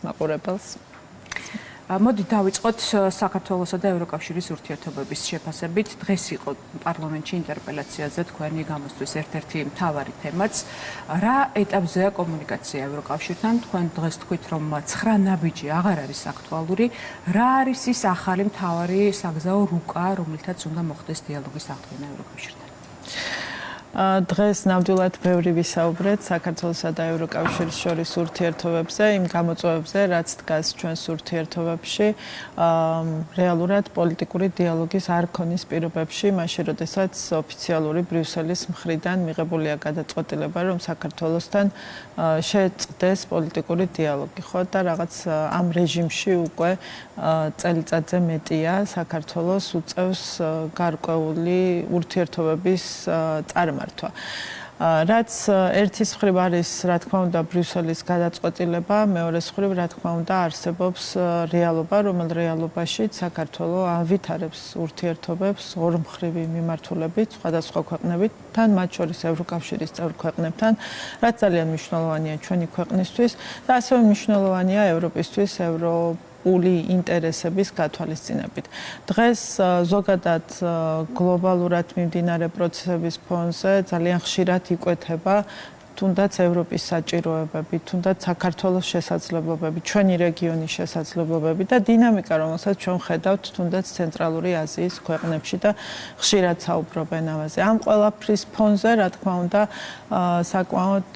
მაყურებელს. მოდი დავიწყოთ საქართველოსა და ევროკავშირის ურთიერთობების შეფასებით. დღეს იყო პარლამენტში ინტერპელაციაზე თქვენი გამოსთვის ერთ-ერთი მთავარი თემაც. რა ეტაპზეა კომუნიკაცია ევროკავშირთან? თქვენ დღეს თქვით, რომ 9 ნაბიჯი აღარ არის აქტუალური. რა არის ის ახალი მთავარი საგზაო რუკა, რომელთაც უნდა მოხდეს დიალოგის აღდგენა ევროკავშირთან? დღეს ნამდვილად ბევრი ვისაუბრეთ საქართველოსა და ევროკავშირის შორის ურთიერთობებზე, იმ გამოწვევებზე, რაც დგას ჩვენს ურთიერთობებში, რეალურად პოლიტიკური დიალოგის არ ქონის პირობებში, მაშინ როდესაც ოფიციალური ბრიუსელის მხრიდან მიღებულია გადაწყვეტილება, რომ საქართველოსთან შეწყდეს პოლიტიკური დიალოგი, ხო და რაღაც ამ რეჟიმში უკვე წელიწადზე მეტია საქართველოს უწევს გარკვეული ურთიერთობების წარმატება. რაც ერთის მხრივ არის, რა თქმა უნდა, ბრიუსელის გადაწყვეტილება, მეორეს მხრივ, რა თქმა უნდა, არსებობს რეალობა, რომელ რეალობაში საქართველო ავითარებს ურთიერთობებს ორმხრივი მიმართულებით სხვადასხვა ქვეყნებთან, მათ შორის ევროკავშირის წევრ ქვეყნებთან, რაც ძალიან მნიშვნელოვანია ჩვენი ქვეყნისთვის და ასევე მნიშვნელოვანია ევროპისთვის, პული ინტერესების გათვალისწინებით. დღეს ზოგადად გლობალურად მიმდინარე პროცესების ფონზე ძალიან ხშირად იკვეთება თუნდაც ევროპის საჭიროებები, თუნდაც საქართველოს შესაძლებლობები, ჩვენი რეგიონის შესაძლებლობები და დინამიკა, რომელსაც ჩვენ ხედავთ თუნდაც ცენტრალური აზიის ქვეყნებში და ხშირად საუბრობენ ამაზე. ამ ყველაფრის ფონზე, რა თქმა უნდა, საკმაოდ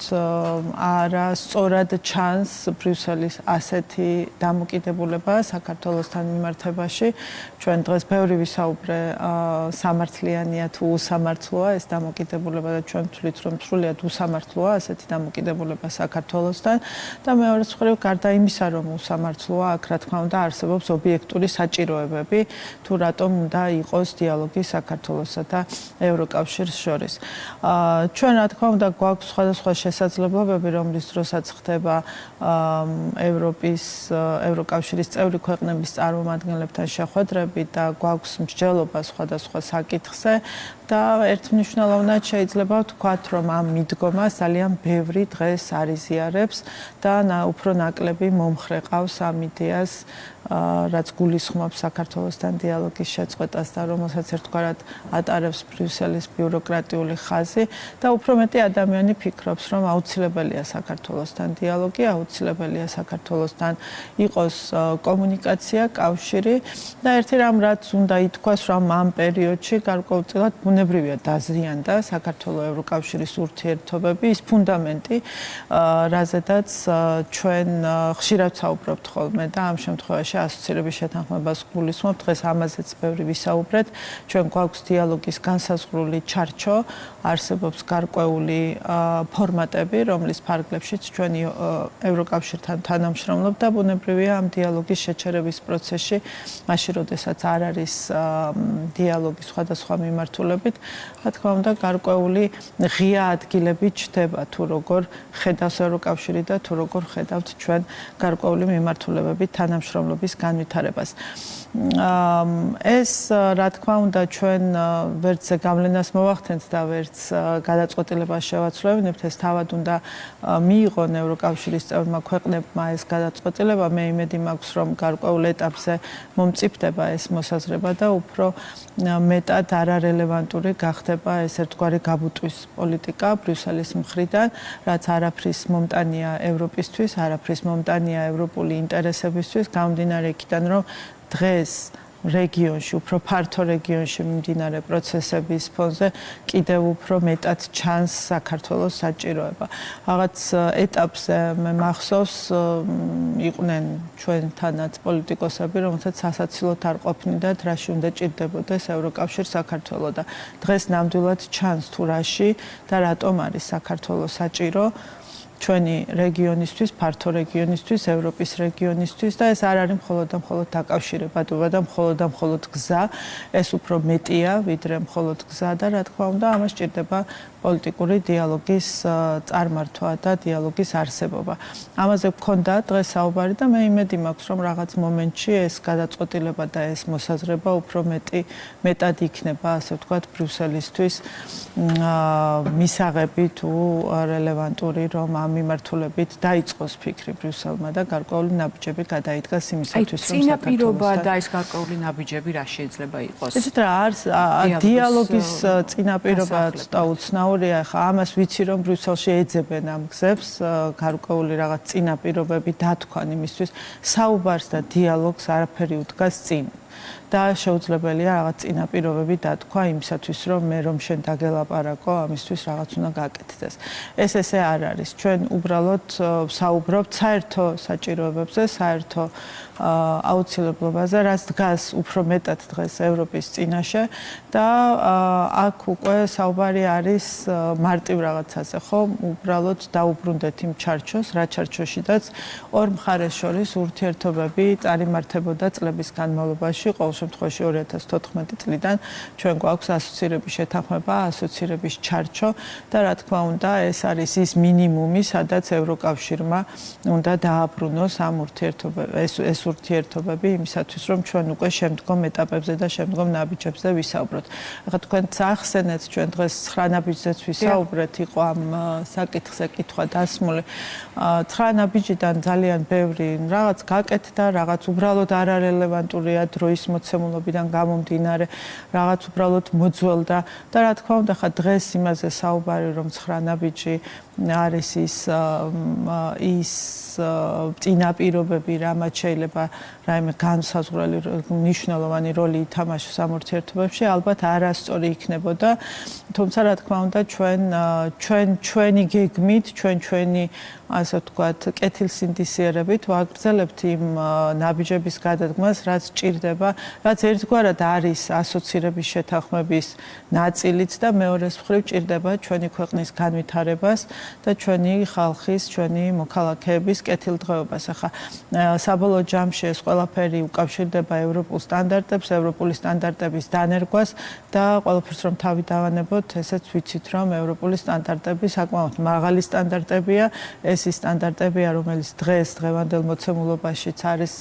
არასწორად ჩანს ბრიუსელის ასეთი დამოკიდებულება საქართველოსთან მიმართებაში. ჩვენ დღეს ბევრი ვისაუბრე სამართლიანია თუ უსამართლოა ეს დამოკიდებულება და ჩვენ ვთვლით, რომ სრულიად უსამართლოა ასეთი დამოკიდებულება საქართველოსთან და მეორეს მხრივ გარდა იმისა, რომ უსამართლოა, აქ რა თქმა უნდა არსებობს ობიექტური საჭიროებები, თუ რატომ უნდა იყოს დიალოგი საქართველოსა და ევროკავშირის შორის. ჩვენ რა თქმა უნდა გვაქვს სხვადასხვა შესაძლებლობები, რომლის დროსაც ხდება ევროკავშირის წევრი ქვეყნების წარმომადგენლებთან შეხვედრები და გვაქვს მსჯელობა სხვადასხვა საკითხზე და ერთმნიშვნელოვნად შეიძლება ვთქვათ, რომ ამ მიდგომას ძალიან ბევრი დღეს არიზიარებს და უფრო ნაკლები მომხრე ყავს ამ იდეას, რაც გულისხმობს საქართველოსთან დიალოგის შეწყვეტას და რომელსაც ერთგვარად ატარებს ბრიუსელის ბიუროკრატიული ხაზი და უფრო მეტი ადამიანი ფიქრობს, რომ აუცილებელია საქართველოსთან დიალოგი, აუცილებელია საქართველოსთან იყოს კომუნიკაცია, კავშირი და ერთი რამ რაც უნდა ითქვას, რომ ამ პერიოდში გარკვეულწილად ბუნებრივია დაზიანდა საქართველოს ევროკავშირის ურთიერთობები, ის ფუნდამენტი, რაზედაც ჩვენ ხშირად საუბრობთ ხოლმე და ამ შემთხვევაში ასოცირების შეთანხმებას გულისხმობ. დღეს ამაზეც ბევრი ვისაუბრეთ. ჩვენ გვაქვს დიალოგის განსაზღვრული ჩარჩო, არსებობს გარკვეული ფორმატები, რომლის ფარგლებშიც ჩვენი ევროკავშირთან თანამშრომლობ და ბუნებრივია ამ დიალოგის შეჩერების პროცესში, მაშინ როდესაც არ არის დიალოგი სხვადასხვა მიმართულებით, რა თქმა უნდა, გარკვეული ღია ადგილები ჩდება თუ როგორ ხედავს ევროკავშირი და თუ როგორ ხედავთ ჩვენ გარკვეული მიმართულებებით თანამშრომლობის განვითარებას. ეს რა თქმა უნდა ჩვენ ვერცზე გავლენას მოვახდენთ და ვერც გადაწყვეტილებას შევაცვლევინებთ, ეს თავად უნდა მიიღონ ევროკავშირის წევრმა ქვეყნებმა ეს გადაწყვეტილება. მე იმედი მაქვს, რომ გარკვეულ ეტაპზე მომწიფდება ეს მოსაზრება და უფრო მეტად არარელევანტური გახდება ეს ერთგვარი გაბუტვის პოლიტიკა ბრიუსელის მხრიდან, რაც არაფრის მომტანია ევროპისთვის, არაფრის მომტანია ევროპული ინტერესებისთვის, გამომდინარე იქიდან, რომ დღეს რეგიონში, უფრო ფართო რეგიონში მიმდინარე პროცესების ფონზე კიდევ უფრო მეტად ჩანს საქართველოს საჭიროება. რაღაც ეტაპზე მე მახსოვს იყვნენ ჩვენთანაც პოლიტიკოსები, რომელთაც სასაცილოდ არ ყოფნიდათ, რაში უნდა ჭირდებოდეს ევროკავშირი საქართველო და დღეს ნამდვილად ჩანს თუ რაში და რატომ არის საქართველოს საჭირო ჩვენი რეგიონისთვის, ფართო რეგიონისთვის, ევროპის რეგიონისთვის და ეს არ არის მხოლოდ და მხოლოდ დაკავშირებადობა და მხოლოდ და მხოლოდ გზა, ეს უფრო მეტია, ვიდრე მხოლოდ გზა და რა თქმა უნდა, ამას ჭირდება პოლიტიკური დიალოგის წარმართვა და დიალოგის არსებობა. ამაზე გქონდა დღეს საუბარი და მე იმედი მაქვს, რომ რაღაც მომენტში ეს გადაწყვეტილება და ეს მოსაზრება უფრო მეტად იქნება, ასე ვთქვათ, ბრიუსელისთვის მისაღები თუ რელევანტური, რომ ამ მიმართულებით დაიწყოს ფიქრი ბრიუსელმა და გარკვეული ნაბიჯები გადაიდგას იმისათვის, რომ წინაპირობა და ეს გარკვეული ნაბიჯები რა შეიძლება იყოს? ესეთ რა არის დიალოგის წინაპირობაც და უცნაურია, ხა ამას ვიცი რომ ბრიუსელში ეძებენ ამ გზებს გარკვეული რაღაც წინაპირობები დათქვან იმისთვის საუბარს და დიალოგს არაფერი უდგას წინ. და შეუძლებელია რაღაც წინაპირობები დათქვა იმისათვის, რომ მე რომ შენ დაგელაპარაკო, ამისთვის რაღაც უნდა გაკეთდეს. ეს ესე არ არის. ჩვენ უბრალოდ საუბრობთ საერთო საჭიროებებზე, საერთო აუცილებლობაზე, რაც დგას უფრო მეტად დღეს ევროპის წინაშე და აქ უკვე საუბარი არის მარტივ რაღაცაზე, ხო? უბრალოდ დაუბრუნდეთ იმ ჩარჩოს, რა ჩარჩოშიდაც ორ მხარეს შორის ურთიერთობები წარიმართებოდა წლების განმავლობაში, ყოველ შემთხვევაში 2014 წლიდან ჩვენ გვაქვს ასოცირების შეთანხმება, ასოცირების ჩარჩო და რა თქმა უნდა, ეს არის ის მინიმუმი, სადაც ევროკავშირმა უნდა დააბრუნოს ამ ურთიერთობებს ურთიერთობები იმისათვის, რომ ჩვენ უკვე შემდგომ ეტაპებზე და შემდგომ ნაბიჯებზე ვისაუბროთ. ახლა თქვენ ახსენეთ, ჩვენ დღეს 9 ნაბიჯზეც ვისაუბრეთ, იყო ამ საკითხზე კითხვა დასმული. 9 ნაბიჯიდან ძალიან ბევრი რაღაც გაკეთდა, რაღაც უბრალოდ არარელევანტურია დროის მოცემულობიდან გამომდინარე, რაღაც უბრალოდ მოძველდა და რა თქმა უნდა, ხა დღეს იმაზე საუბარი, რომ 9 ნაბიჯი არის ის წინაპირობები, რამაც შეიძლება რაიმე განსაზღვრელი მნიშვნელოვანი როლი ითამაშოს ამ ურთიერთობებში, ალბათ არასწორი იქნებოდა. თუმცა რა თქმა უნდა, ჩვენი გეგმით, ჩვენი ასე ვთქვათ, კეთილსინდისიერებით ვაგრძელებთ იმ ნაბიჯების გადადგმას, რაც ჭირდება, რაც ერთგვარად არის ასოცირების შეთანხმების ნაწილიც და მეორეს მხრივ ჭირდება ჩვენი ქვეყნის განვითარებას და ჩვენი ხალხის, ჩვენი მოქალაქეების კეთილდღეობას. ახლა საბოლოო ჯამში ეს ყველაფერი უკავშირდება ევროპულ სტანდარტებს, ევროპული სტანდარტების დანერგვას და ყველაფერს რომ თავი დავანებოთ, ესეც ვიცით, რომ ევროპული სტანდარტები საკმაოდ მაღალი სტანდარტებია. ეს ის სტანდარტებია, რომელიც დღევანდელ მოცემულობაშიც არის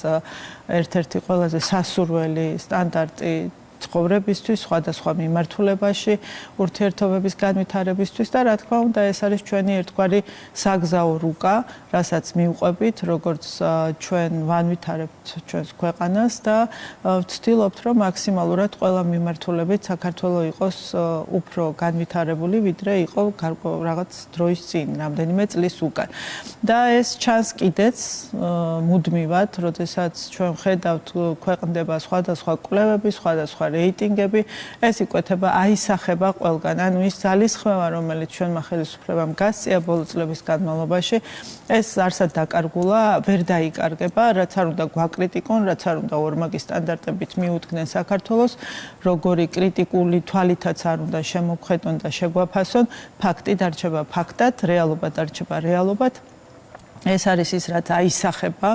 ერთ-ერთი ყველაზე სასურველი სტანდარტი ცხოვრებისთვის, სხვადასხვა მიმართულებაში, ურთიერთობების განვითარებისთვის და რა თქმა უნდა, ეს არის ჩვენი ერთგვარი საგზაო რუკა, რასაც მივყვებით, როგორც ჩვენ ვანვითარებთ ჩვენს ქვეყანას და ვცდილობთ, რომ მაქსიმალურად ყველა მიმართულებით საქართველო იყოს უფრო განვითარებული, ვიდრე იყო რაღაც დროის წინ, რამდენიმე წლის უკან. და ეს ჩანს კიდეც მუდმივად, როდესაც ჩვენ ვხედავთ ქვეყნდება სხვადასხვა კვლევები, სხვადასხვა რეიტინგები, ეს იკვეთება აისახება ყველგან. ანუ ის ძალისხმევა, რომელიც ჩვენმა ხელისუფლებამ გასწია ბოლო წლების განმავლობაში, ეს არსად დაკარგულა, ვერ დაიკარგება, რაც არ უნდა გვაკრიტიკონ, რაც არ უნდა ორმაგი სტანდარტებით მიუდგნენ საქართველოს, როგორი კრიტიკული თვალითაც არ უნდა შემოვხედონ და შეგვაფასონ, ფაქტი დარჩება ფაქტად, რეალობა დარჩება რეალობად. ეს არის ის, რაც აისახება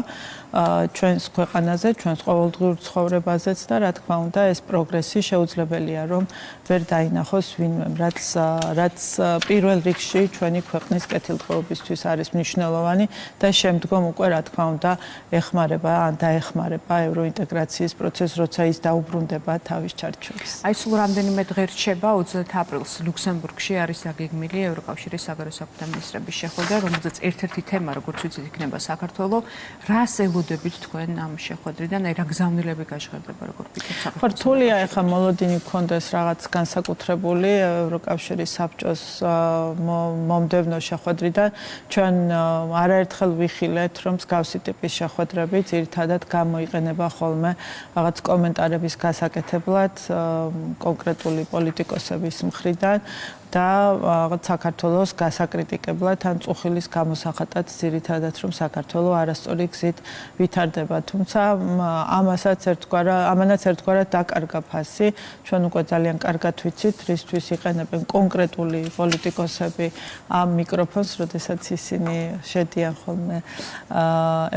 ჩვენს ქვეყანაზე, ჩვენს ყოველდღიურ ცხოვრებაზეც და რა თქმა უნდა, ეს პროგრესი შეუძლებელია, რომ ვერ დაინახოს ვინმემ, რაც პირველ რიგში ჩვენი ქვეყნის კეთილდღეობისთვის არის მნიშვნელოვანი და შემდგომ უკვე რა თქმა უნდა, ეხმარება ან დაეხმარება ევროინტეგრაციის პროცესს, როცა ის დაუბრუნდება თავის ჩარჩოებს. აი სულ რამდენიმე დღე რჩება 20 აპრილს ლუქსემბურგში არის დაგეგმილი ევროკავშირის საგარეო საქმეთა მინისტრების შეხვედრა, რომელზეც ერთ-ერთი თემა, როგორც ვიცით, იქნება საქართველო. რას ელოდებით თქვენ ამ შეხვედრიდან? აი რა გზავნილები გაჟღერდება, როგორ ფიქრობთ საქართველოს? რთულია ახლა მოლოდინი გქონდეს რაღაც განსაკუთრებული ევროკავშირის საბჭოს მომდევნო შეხვედრიდან. ჩვენ არაერთხელ ვიხილეთ, რომ მსგავსი ტიპის შეხვედრები ძირითადად გამოიყენება ხოლმე რაღაც კომენტარების გასაკეთებლად კონკრეტული პოლიტიკოსების მხრიდან. და საქართველოს გასაკრიტიკებლად ან წუხილის გამოსახატად ძირითადად რომ საქართველოს არასწორი გზით ვითარდება. თუმცა ამანაც ერთგვარად დაკარგა ფასი. ჩვენ უკვე ძალიან კარგად ვიცით, რისთვის იყენებენ კონკრეტული პოლიტიკოსები ამ მიკროფონს, როდესაც ისინი შედიან ხოლმე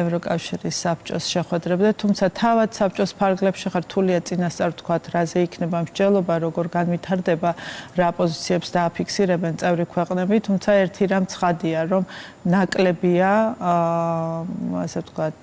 ევროკავშირის საბჭოს შეხვედრებზე. თუმცა თავად საბჭოს ფარგლებში ხარ რთულია წინასწარ ვთქვათ, რაზე იქნება მსჯელობა, როგორ განვითარდება, რა პოზიციებს და დააფიქსირებენ წევრი ქვეყნები, თუმცა ერთი რამ ცხადია, რომ ნაკლებია, ასე ვთქვათ,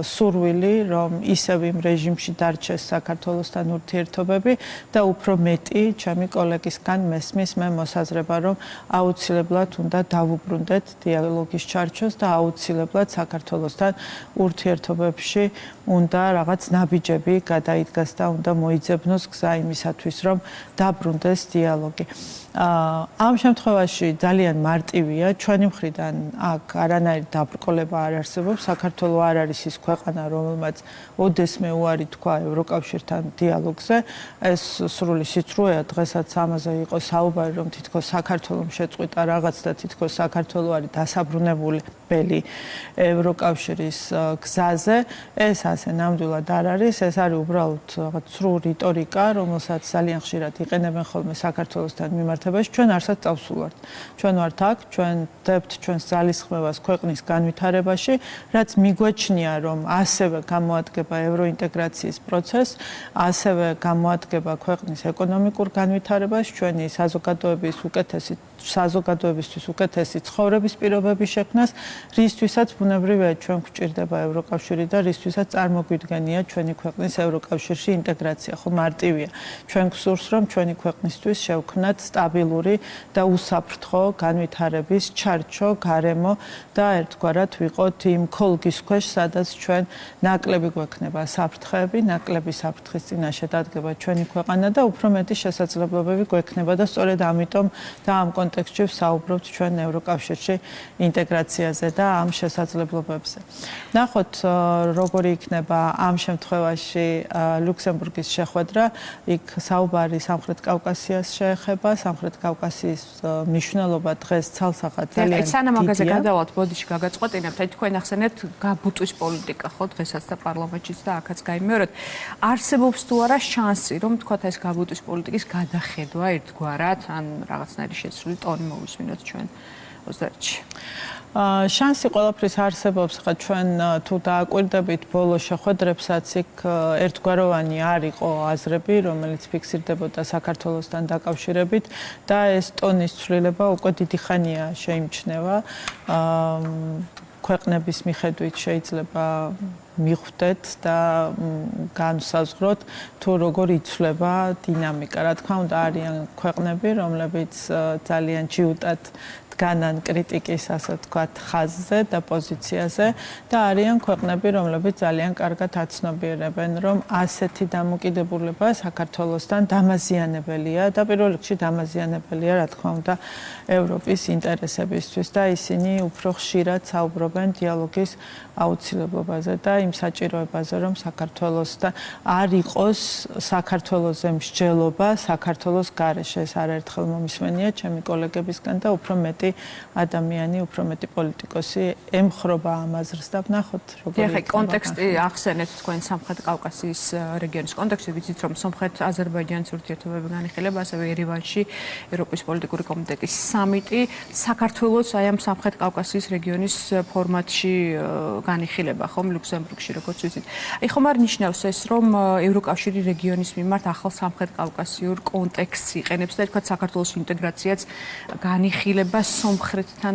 სურვილი, რომ ისევ იმ რეჟიმში დარჩეს საქართველოსთან ურთიერთობები და უფრო მეტი ჩემი კოლეგისგან მესმის მე მოსაზრება, რომ აუცილებლად უნდა დავუბრუნდეთ დიალოგის ჩარჩოს და აუცილებლად საქართველოსთან ურთიერთობებში უნდა რაღაც ნაბიჯები გადაიდგას და უნდა მოიძებნოს გზა იმისათვის, რომ დაბრუნდეს დიალოგი. ამ შემთხვევაში ძალიან მარტივია, ჩვენი მხრიდან აქ არანაირი დაბრკოლება არ არსებობს. საქართველო არ არის ის ქვეყანა, რომელმაც ოდესმე უარი თქვა ევროკავშირთან დიალოგზე. ეს სრული სიცრუეა, დღესაც ამაზე იყო საუბარი, რომ თითქოს საქართველომ შეწყვიტა რაღაც და თითქოს საქართველო არის დასაბრუნებული ევროკავშირის გზაზე. ეს ასე ნამდვილად არ არის, ეს არის უბრალოდ რაღაც სრულ რიტორიკა, რომელსაც ძალიან ხშირად იყენებენ ხოლმე საქართველოსთან მიმართებაში. ჩვენ არსად წავსულვართ. ჩვენ ვართ აქ, ჩვენ დებთ ჩვენს ძალისხმევას ქვეყნის განვითარებაში, რაც მიგვაჩნია, რომ ასევე გამოადგება ევროინტეგრაციის პროცესს, ასევე გამოადგება ქვეყნის ეკონომიკურ განვითარებას, ჩვენი საზოგადოებისთვის უკეთესი ცხოვრების პირობების შექმნას, რისთვისაც ბუნებრივია ჩვენ გვჭირდება ევროკავშირი და რისთვისაც წარმოგვიდგენია ჩვენი ქვეყნის ევროკავშირში ინტეგრაცია. ხო მარტივია. ჩვენ გვსურს, რომ ჩვენი ქვეყნისთვის შევქმნათ სტაბილური და უსაფრთხო განვითარების ჩარჩო, გარემო და ერთგვარად ვიყოთ იმ ქოლგის ქვეშ, სადაც ჩვენ ნაკლები გვექნება საფრთხეები, ნაკლები საფრთხის წინაშე დადგება ჩვენი ქვეყანა და უფრო მეტი შესაძლებლობები გვექნება და სწორედ ამიტომ და ამ კონტექსტში ვსაუბრობთ ჩვენ ევროკავშირში ინტეგრაციაზე და ამ შესაძლებლობებზე. ნახოთ, როგორი იქნება ამ შემთხვევაში ლუქსემბურგის შეხვედრა. იქ საუბარი სამხრეთ კავკასიას შეეხება, სამხრეთ კავკასიის მნიშვნელობა დღეს ცალსახად ძალიან დიდია. სანამ მაგაზე გადავალთ, ბოდიში გაგაწყვეტინებთ, თქვენ ახსენეთ გაბუტვის პოლიტიკა, ხო, დღესაც და პარლამენტშიც და აქაც გაიმეორეთ. არსებობს თუ არა შანსი, რომ თქვათ ეს გაბუტვის პოლიტიკის გადახედვა ერთგვარად, ან რაღაცნაირი შეცვლილი ტონი მოვისმინოთ ჩვენ 21-ში. შანსი ყველაფრის არსებობს, ხა ჩვენ თუ დააკვირდებით ბოლო შეხვედრებსაც იქ ერთგვაროვანი არ იყო აზრები, რომელიც ფიქსირდებოდა საქართველოსთან დაკავშირებით და ეს ტონის ცვლილება უკვე დიდი ხანია შეიმჩნევა. ქვეყნების მიხედვით შეიძლება მიხვდეთ და განსაზღვროთ თუ როგორ იცვლება დინამიკა. რა თქმა უნდა, არიან ქვეყნები, რომლებიც ძალიან ჯიუტად დგანან კრიტიკის, ასე ვთქვათ, ხაზზე და პოზიციაზე და არიან ქვეყნები, რომლებიც ძალიან კარგად აცნობიერებენ, რომ ასეთი დამოკიდებულება საქართველოსთან დამაზიანებელია და პირველ რიგში დამაზიანებელია, რა თქმა უნდა, ევროპის ინტერესებისთვის და ისინი უფრო ხშირად საუბრობენ დიალოგის აუცილებლობაზე და იმ საჭიროებაზე, რომ საქართველოსთან არ იყოს საქართველოზე მსჯელობა საქართველოს გარეშე. ეს არაერთხელ მომისმენია ჩემი კოლეგებისგან და უფრო მეტი ადამიანი, უფრო მეტი პოლიტიკოსი ემხრობა ამ აზრს და ვნახოთ როგორი იქნება. კონტექსტი ახსენეთ თქვენ სამხრეთ კავკასიის რეგიონის კონტექსტში, ვიცით რომ სომხეთ აზერბაიჯანის ურთიერთობები განიხილება, ასევე ერევანში ევროპის პოლიტიკური კომიტეტის სამიტი საქართველოს აი ამ სამხრეთ კავკასიის რეგიონის ფორმატში განიხილება ხომ ლუქსემბურგში, როგორც ვიცით. აი ხომ არ ნიშნავს ეს, რომ ევროკავშირი რეგიონის მიმართ ახალ სამხრეთ კავკასიურ კონტექსტს იყენებს და თქვათ საქართველოს ინტეგრაციაც განიხილება სომხეთთან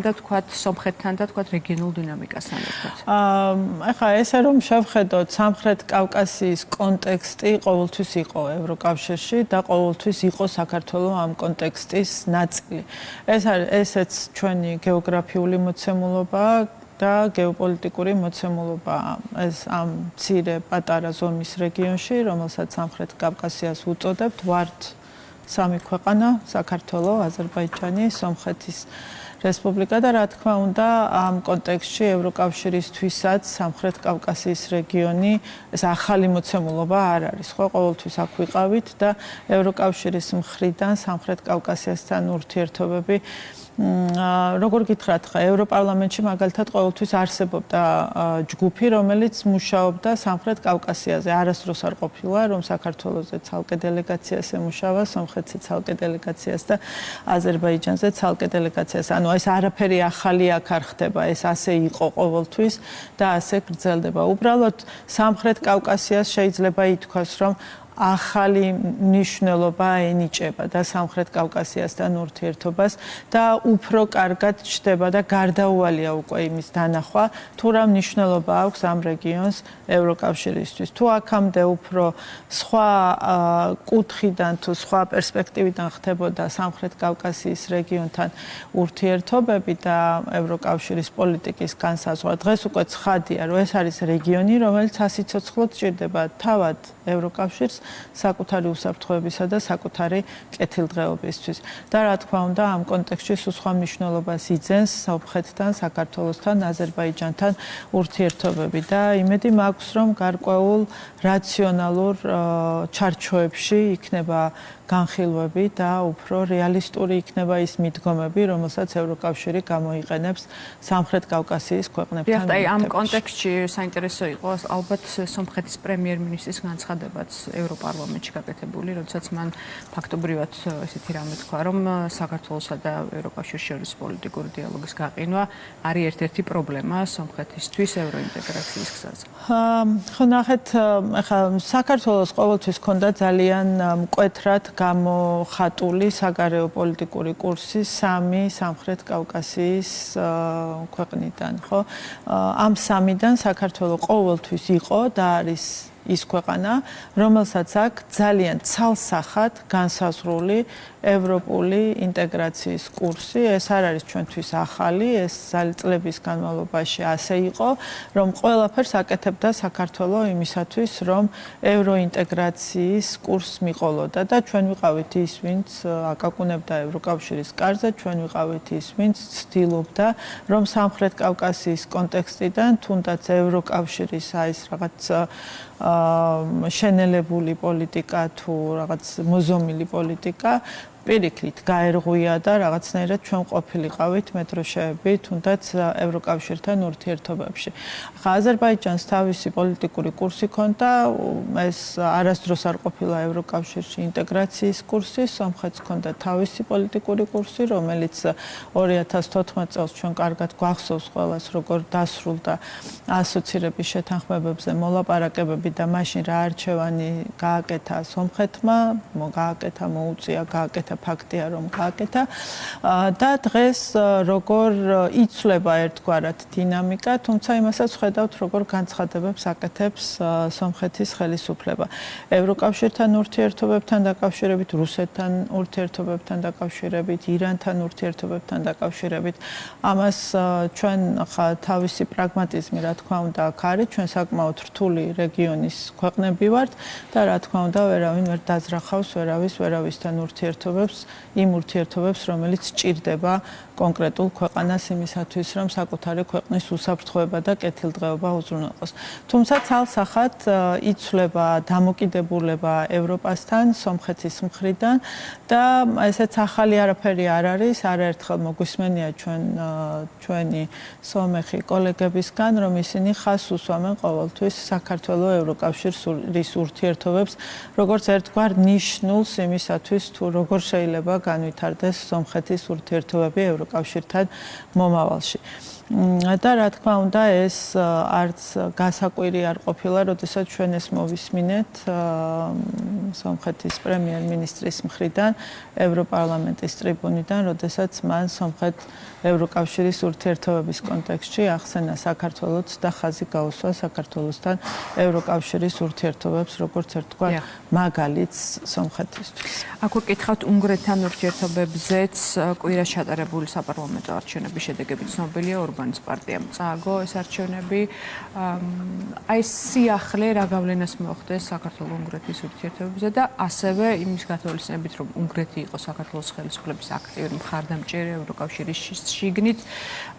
და თქვათ რეგიონულ დინამიკასთან ერთად. ახლა ესე რომ შევხედოთ, სამხრეთ კავკასიის კონტექსტი ყოველთვის იყო ევროკავშირში და ყოველთვის იყო საქართველოს ამ კონტექსტის ნაწილი. ესეც ჩვენი გეოგრაფიული მოცემულობა და გეოპოლიტიკური მოცემულობა ეს ამ მცირე პატარა ზომის რეგიონში, რომელსაც სამხრეთ კავკასიას უწოდებთ, ვართ სამი ქვეყანა, საქართველო, აზერბაიჯანი, სომხეთის რესპუბლიკა და რა თქმა უნდა ამ კონტექსტში ევროკავშირისთვისაც სამხრეთ კავკასიის რეგიონი ეს ახალი მოცემულობა არ არის. ხო, ყოველთვის აქ ვიყავით და ევროკავშირის მხრიდან სამხრეთ კავკასიასთან ურთიერთობები როგორ გითხრათ, ხა ევროპარლამენტში მაგალითად ყოველთვის არსებობდა ჯგუფი, რომელიც მუშაობდა სამხრეთ კავკასიაზე. არასდროს არ ყოფილა, რომ საქართველოზე ცალკე დელეგაციას ემუშავა, სომხეთზე ცალკე დელეგაციას და აზერბაიჯანზე ცალკე დელეგაციას. ანუ ეს არაფერი ახალი აქ არ ხდება, ეს ასე იყო ყოველთვის და ასე გრძელდება. უბრალოდ სამხრეთ კავკასიას შეიძლება ითქვას, რომ ახალი მნიშვნელობა ენიჭება და სამხრეთ კავკასიასთან ურთიერთობას და უფრო კარგად ჩდება და გარდაუვალია უკვე იმის დანახვა, თუ რა მნიშვნელობა აქვს ამ რეგიონს ევროკავშირისთვის. თუ აქამდე უფრო სხვა კუთხიდან თუ სხვა პერსპექტივიდან ხდებოდა სამხრეთ კავკასიის რეგიონთან ურთიერთობები და ევროკავშირის პოლიტიკის განსაზღვრა, დღეს უკვე ცხადია, რომ ეს არის რეგიონი, რომელიც ასიცოცხლოდ ჭირდება თავად ევროკავშირს საკუთარი უსაფრთხოებისა და საკუთარი კეთილდღეობისთვის. და რა თქმა უნდა, ამ კონტექსტში სხვა მნიშვნელობას იძენს სომხეთთან, საქართველოსთან, აზერბაიჯანთან ურთიერთობები და იმედი მაქვს, რომ გარკვეულ რაციონალურ ჩარჩოებში იქნება განხილვები და უფრო რეალისტური იქნება ის მიდგომები, რომელსაც ევროკავშირი გამოიყენებს სამხრეთ კავკასიის ქვეყნებთან. აი ამ კონტექსტში საინტერესო იყო ალბათ სომხეთის პრემიერ-მინისტრის განცხადებაც ევროპარლამენტში გაკეთებული, როდესაც მან ფაქტობრივად ესეთი რამე თქვა, რომ საქართველოსა და ევროკავშირის შორის პოლიტიკური დიალოგის გაყინვა არის ერთ-ერთი პრობლემა სომხეთისთვის ევროინტეგრაციის გზაზე. ხო ნახეთ, ახლა საქართველოს ყოველთვის ჰქონდა ძალიან მკვეთრად გამოხატული საგარეო პოლიტიკური კურსი სამი სამხრეთ კავკასიის ქვეყნიდან, ხო? ამ სამიდან საქართველო ყოველთვის იყო და არის ის ქვეყანა, რომელსაც აქვს ძალიან ცალსახად განსაზღვრული ევროპული ინტეგრაციის კურსი. ეს არ არის ჩვენთვის ახალი, ეს წლების განმავლობაში ასე იყო, რომ ყველაფერს აკეთებდა საქართველო იმისათვის, რომ ევროინტეგრაციის კურსს მიყოლოდა და ჩვენ ვიყავით ის, ვინც აკაკუნებდა ევროკავშირის კარზე, ჩვენ ვიყავით ის, ვინც ცდილობდა, რომ სამხრეთ კავკასიის კონტექსტიდან თუნდაც ევროკავშირის ეს რაღაც შენელებული პოლიტიკა თუ რაღაც მოზომილი პოლიტიკა პირიქით გაერღვია და რაღაცნაირად ჩვენ ყოფილიყავით მეტროშეები თუნდაც ევროკავშირთან ურთიერთობებში. ახლა აზერბაიჯანს თავისი პოლიტიკური კურსი ჰქონდა, ეს არასდროს არ ყოფილა ევროკავშირში ინტეგრაციის კურსი, სომხეთს ჰქონდა თავისი პოლიტიკური კურსი, რომელიც 2014 წელს ჩვენ კარგად გვახსოვს ყველას, როგორ დასრულდა ასოცირების შეთანხმებებზე მოლაპარაკებები და მაშინ რა არჩევანი გააკეთა სომხეთმა, მოუწია გააკეთა ფაქტია რომ გააკეთა და დღეს როგორ იცვლება ერთგვარად დინამიკა, თუმცა იმასაც ხედავთ როგორ განცხადებებს აკეთებს სომხეთის ხელისუფლება. ევროკავშირთან ურთიერთობებთან დაკავშირებით, რუსეთთან ურთიერთობებთან დაკავშირებით, ირანთან ურთიერთობებთან დაკავშირებით, ამას ჩვენ ახლა თავისი პრაგმატიზმი რა თქმა უნდა აქ არის, ჩვენ საკმაოდ რთული რეგიონის ქვეყნები ვართ და რა თქმა უნდა ვერავინ ვერ დაძრახავს ვერავისთან ურთიერთობებს იმ ურთიერთობებს, რომელიც ჭირდება კონკრეტულ ქვეყანას იმისათვის, რომ საკუთარი ქვეყნის უსაფრთხოება და კეთილდღეობა უზრუნველყოს. თუმცა ცალსახად იცვლება დამოკიდებულება ევროპასთან, სომხეთის მხრიდან და ესეც ახალი არაფერი არ არის, არაერთხელ მოგვისმენია ჩვენი სომეხი კოლეგებისგან, რომ ისინი ხაზს უსვამენ ყოველთვის საქართველოს ევროკავშირის ურთიერთობებს, როგორც ერთგვარ ნიშნულს იმისათვის, თუ როგორ შეიძლება განვითარდეს სომხეთის ურთიერთობები ევროკავშირთან მომავალში. და რა თქმა უნდა ეს არც გასაკვირი არ ყოფილა, როდესაც ჩვენ ეს მოვისმინეთ სომხეთის პრემიერ-მინისტრის მხრიდან ევროპარლამენტის ტრიბუნიდან, როდესაც მან სომხეთ ევროკავშირის ურთიერთობების კონტექსტში ახსენა საქართველოს და ხაზი გაუსვა საქართველოსთან ევროკავშირის ურთიერთობებს, როგორც ერთგვარ მაგალითს სომხეთისთვის. აქ ვკითხავთ უნგრეთთან ურთიერთობებზეც კვირა ჩატარებული საპარლამენტო არჩევნების შედეგები ცნობილია, ორბანის პარტიამ წააგო ეს არჩევნები. აი სიახლე რა გავლენას მოახდენს საქართველოს-უნგრეთის ურთიერთობებზე და ასევე იმის გათვალისწინებით, რომ უნგრეთი იყო საქართველოს ხელისუფლების აქტიური მხარდამჭერი ევროკავშირის შიგნით,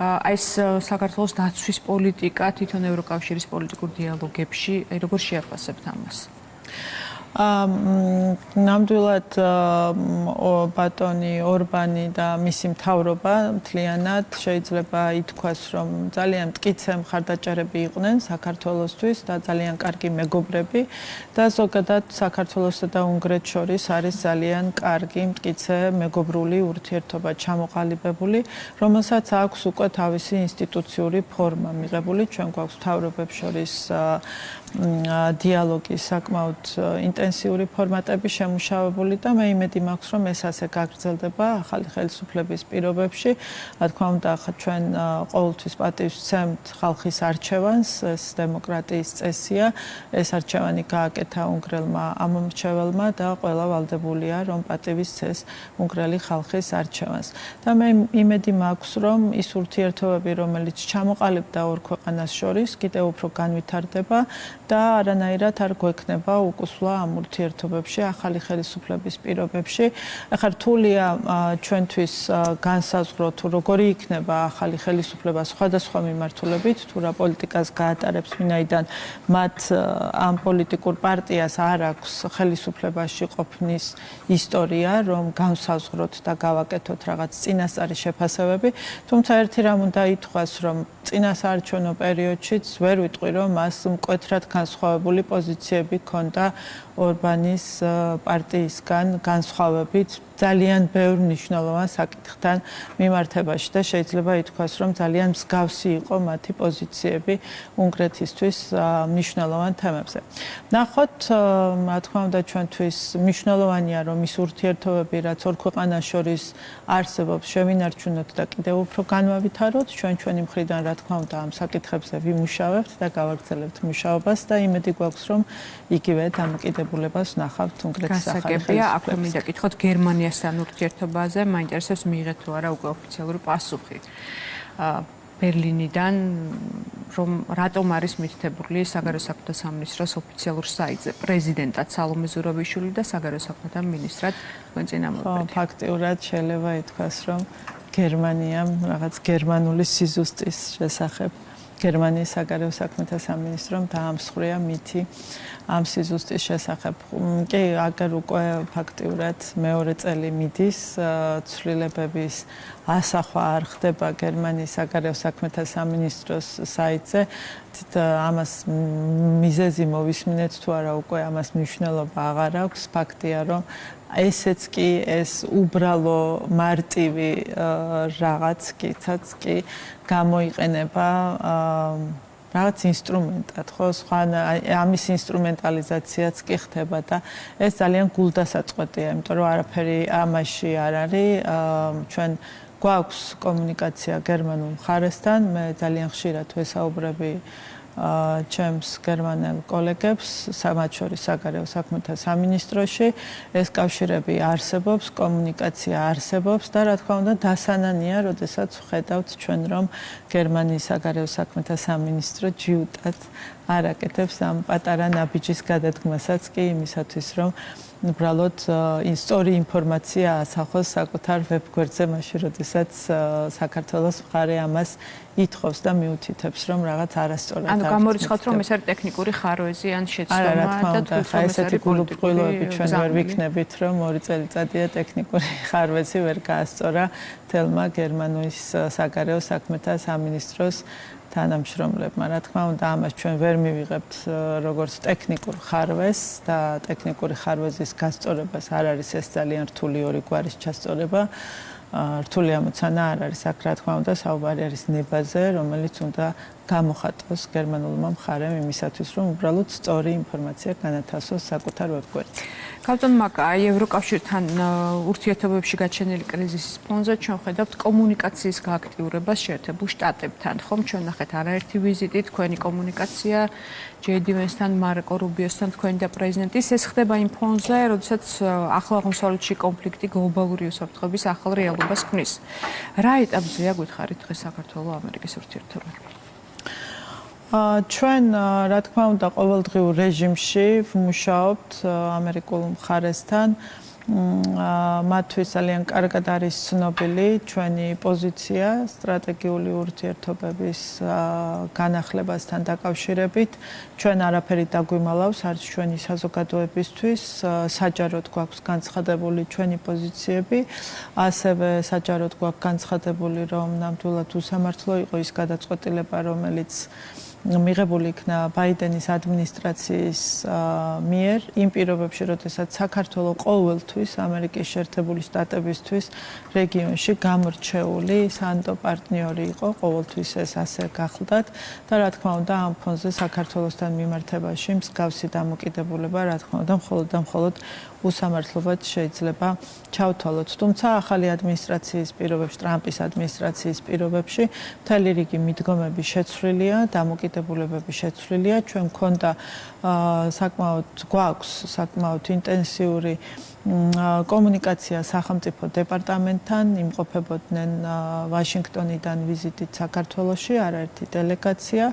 აი ეს საქართველოს დაცვის პოლიტიკა თვითონ ევროკავშირის პოლიტიკურ დიალოგებში, აი როგორ შეაფასებთ ამას? ნამდვილად ბატონი ორბანი და მისი მთავრობა მთლიანად შეიძლება ითქვას, რომ ძალიან მტკიცე მხარდაჭერები იყვნენ საქართველოსთვის და ძალიან კარგი მეგობრები და ზოგადად საქართველოსა და უნგრეთს შორის არის ძალიან კარგი მტკიცე მეგობრული ურთიერთობა ჩამოყალიბებული, რომელსაც აქვს უკვე თავისი ინსტიტუციური ფორმა მიღებული. ჩვენ გვაქვს მთავრობებს შორის დიალოგი საკმაოდ ინტენსიური ფორმატები შემუშავებული და მე იმედი მაქვს, რომ ეს ასე გაგრძელდება ახალი ხელისუფლების პირობებში. Რა თქმა უნდა, ჩვენ ყოველთვის პატივს ვცემთ ხალხის არჩევანს, ეს დემოკრატიის წესია. ეს არჩევანი გააკეთა უნგრელმა ამომრჩეველმა და ყველა ვალდებულია, რომ პატივის წეს უნგრელი ხალხის არჩევანს. და მე იმედი მაქვს, რომ ის ურთიერთობები, რომელიც ჩამოყალიბდა ორ ქვეყანას შორის, კიდევ უფრო განვითარდება და არანაირად არ გვექნება უკუსვლა ამ ურთიერთობებში, ახალი ხელისუფლების პირობებში. ახლა რთულია ჩვენთვის განსაზღვროთ, თუ როგორი იქნება ახალი ხელისუფლება სხვადასხვა მიმართულებით, თუ რა პოლიტიკას გაატარებს, ვინაიდან მათ ამ პოლიტიკურ პარტიას არ აქვს ხელისუფლებაში ყოფნის ისტორია, რომ განსაზღვროთ და გავაკეთოთ რაღაც წინასწარი შეფასებები. თუმცა ერთი რამ უნდა ითქვას, რომ წინასაარჩევნო პერიოდშიც ვერ ვიტყვი, რომ მას მკვეთრად განსხვავებული პოზიციები ჰქონდა ორბანის პარტიისგან განსხვავებით ძალიან ბევრ მნიშვნელოვან საკითხთან მიმართებაში და შეიძლება ითქვას, რომ ძალიან მსგავსი იყო მათი პოზიციები უნგრეთისთვის მნიშვნელოვან თემებზე. ნახოთ, რა თქმა უნდა, ჩვენთვის მნიშვნელოვანია, რომ ის ურთიერთობები, რაც ორ ქვეყანას შორის არსებობს, შევინარჩუნოთ და კიდევ უფრო განვავითაროთ. ჩვენი მხრიდან, რა თქმა უნდა, ამ საკითხებზე ვიმუშავებთ და გავაგრძელებთ მუშაობას და იმედი გვაქვს, რომ იგივე დამოკიდებულებას ვნახავთ უნგრეთის ახალი ხელისუფლების. აქვე მინდა გითხოთ გერმანიასთან ურთიერთობაზე, მაინტერესებს მიიღეთ თუ არა უკვე ოფიციალური პასუხი ბერლინიდან, რომ რატომ არის მითითებული საგარეო საქმეთა სამინისტროს ოფიციალურ საიტზე პრეზიდენტად სალომე ზურაბიშვილი და საგარეო საქმეთა მინისტრად თქვენ წინამორბედი. ფაქტიურად შეიძლება ითქვას, რომ გერმანიამ რაღაც გერმანული სიზუსტის შესახებ გერმანიის საგარეო საქმეთა სამინისტრომ დაამსხვრია მითი ამ სიზუსტის შესახებ. კი, აგერ უკვე ფაქტიურად მეორე წელი მიდის ცვლილებების ასახვა არ ხდება გერმანიის საგარეო საქმეთა სამინისტროს საიტზე. ამას მიზეზი მოვისმინეთ თუ არა უკვე ამას მნიშვნელობა აღარ აქვს. ფაქტია, რომ ესეც კი ეს უბრალო მარტივი რაღაც კიცაც კი გამოიყენება რაღაც ინსტრუმენტად, ხო, სხვა ამის ინსტრუმენტალიზაციაც კი ხდება და ეს ძალიან გულდასაწყვეტია, იმიტომ რომ არაფერი ამაში არ არის. ჩვენ გვაქვს კომუნიკაცია გერმანულ მხარესთან, მე ძალიან ხშირად ვესაუბრები ჩემს გერმანელ კოლეგებს, მათ შორის საგარეო საქმეთა სამინისტროში, ეს კავშირები არსებობს, კომუნიკაცია არსებობს და რა თქმა უნდა დასანანია, როდესაც ვხედავთ ჩვენ, რომ გერმანიის საგარეო საქმეთა სამინისტრო ჯიუტად არ აკეთებს ამ პატარა ნაბიჯის გადადგმასაც კი იმისათვის, რომ უბრალოდ სწორი ინფორმაცია ასახოს საკუთარ ვებგვერდზე, მაშინ როდესაც საქართველოს მხარე ამას ითხოვს და მიუთითებს, რომ რაღაც არასწორად. ანუ გამორიცხავთ, რომ ეს არის ტექნიკური ხარვეზი ან შეცდომა და თვითონ ესეთი გულუბრყვილოები ჩვენ ვერ ვიქნებით, რომ 2 წელიწადია ტექნიკური ხარვეზი ვერ გაასწორა თელმა გერმანიის საგარეო საქმეთა სამინისტროს თანამშრომლებმა. რა თქმა უნდა, ამას ჩვენ ვერ მივიღებთ როგორც ტექნიკურ ხარვეზს და ტექნიკური ხარვეზის გასწორებას არ არის ეს ძალიან რთული ორი გვარის ჩასწორება. რთული ამოცანა არ არის. აქ რა თქმა უნდა, საუბარი არის ნებაზე, რომელიც უნდა გამოხატოს გერმანულმა მხარემ იმისათვის, რომ უბრალოდ სწორი ინფორმაცია განათავსოს საკუთარ ვებგვერდზე. კაპიტან მაკა, ევროკავშირთან ურთიერთობებში გაჩენილი კრიზისის ფონზე ჩვენ ხედავთ კომუნიკაციის გააქტიურებას შეერთებულ შტატებთან. ხომ ჩვენ ნახეთ არაერთი ვიზიტი, თქვენი კომუნიკაცია ჯეიდი ვენსთან, მარკო რუბიოსთან, თქვენი და პრეზიდენტის. ეს ხდება იმ ფონზე, როდესაც ახლო აღმოსავლეთში კონფლიქტი გლობალური უსაფრთხოების ახალ რეალობას ქმნის. რა ეტაპზეა გითხარით დღეს საქართველო-ამერიკის ურთიერთობები? ჩვენ რა თქმა უნდა ყოველდღიურ რეჟიმში ვმუშაობთ ამერიკულ მხარესთან. მათთვის ძალიან კარგად არის ცნობილი ჩვენი პოზიცია სტრატეგიული ურთიერთობების განახლებასთან დაკავშირებით. ჩვენ არაფერი დაგვიმალავს არც ჩვენი საზოგადოებისთვის, საჯაროდ გვაქვს განცხადებული ჩვენი პოზიციები, ასევე საჯაროდ გვაქვს განცხადებული, რომ ნამდვილად უსამართლო იყო ის გადაწყვეტილება, რომელიც მიღებული იქნა ბაიდენის ადმინისტრაციის მიერ იმ პირობებში, როდესაც საქართველოს ყოველთვის ამერიკის შეერთებული შტატებისთვის რეგიონში გამორჩეული სანდო პარტნიორი იყო, ყოველთვის ეს ასე გახლდათ და რა თქმა უნდა ამ ფონზე საქართველოსთან მიმართებაში მსგავსი დამოკიდებულება რა თქმა უნდა მხოლოდ და მხოლოდ უსამართლობად შეიძლება ჩავთვალოთ. თუმცა ახალი ადმინისტრაციის პირობებში, ტრამპის ადმინისტრაციის პირობებში მთელი რიგი მიდგომები შეცვლილია, დამოკიდებულებები შეცვლილია. ჩვენ მქონდა გვაქვს საკმაოდ ინტენსიური კომუნიკაცია სახელმწიფო დეპარტამენტთან, იმყოფებოდნენ ვაშინგტონიდან ვიზიტით საქართველოში არაერთი დელეგაცია,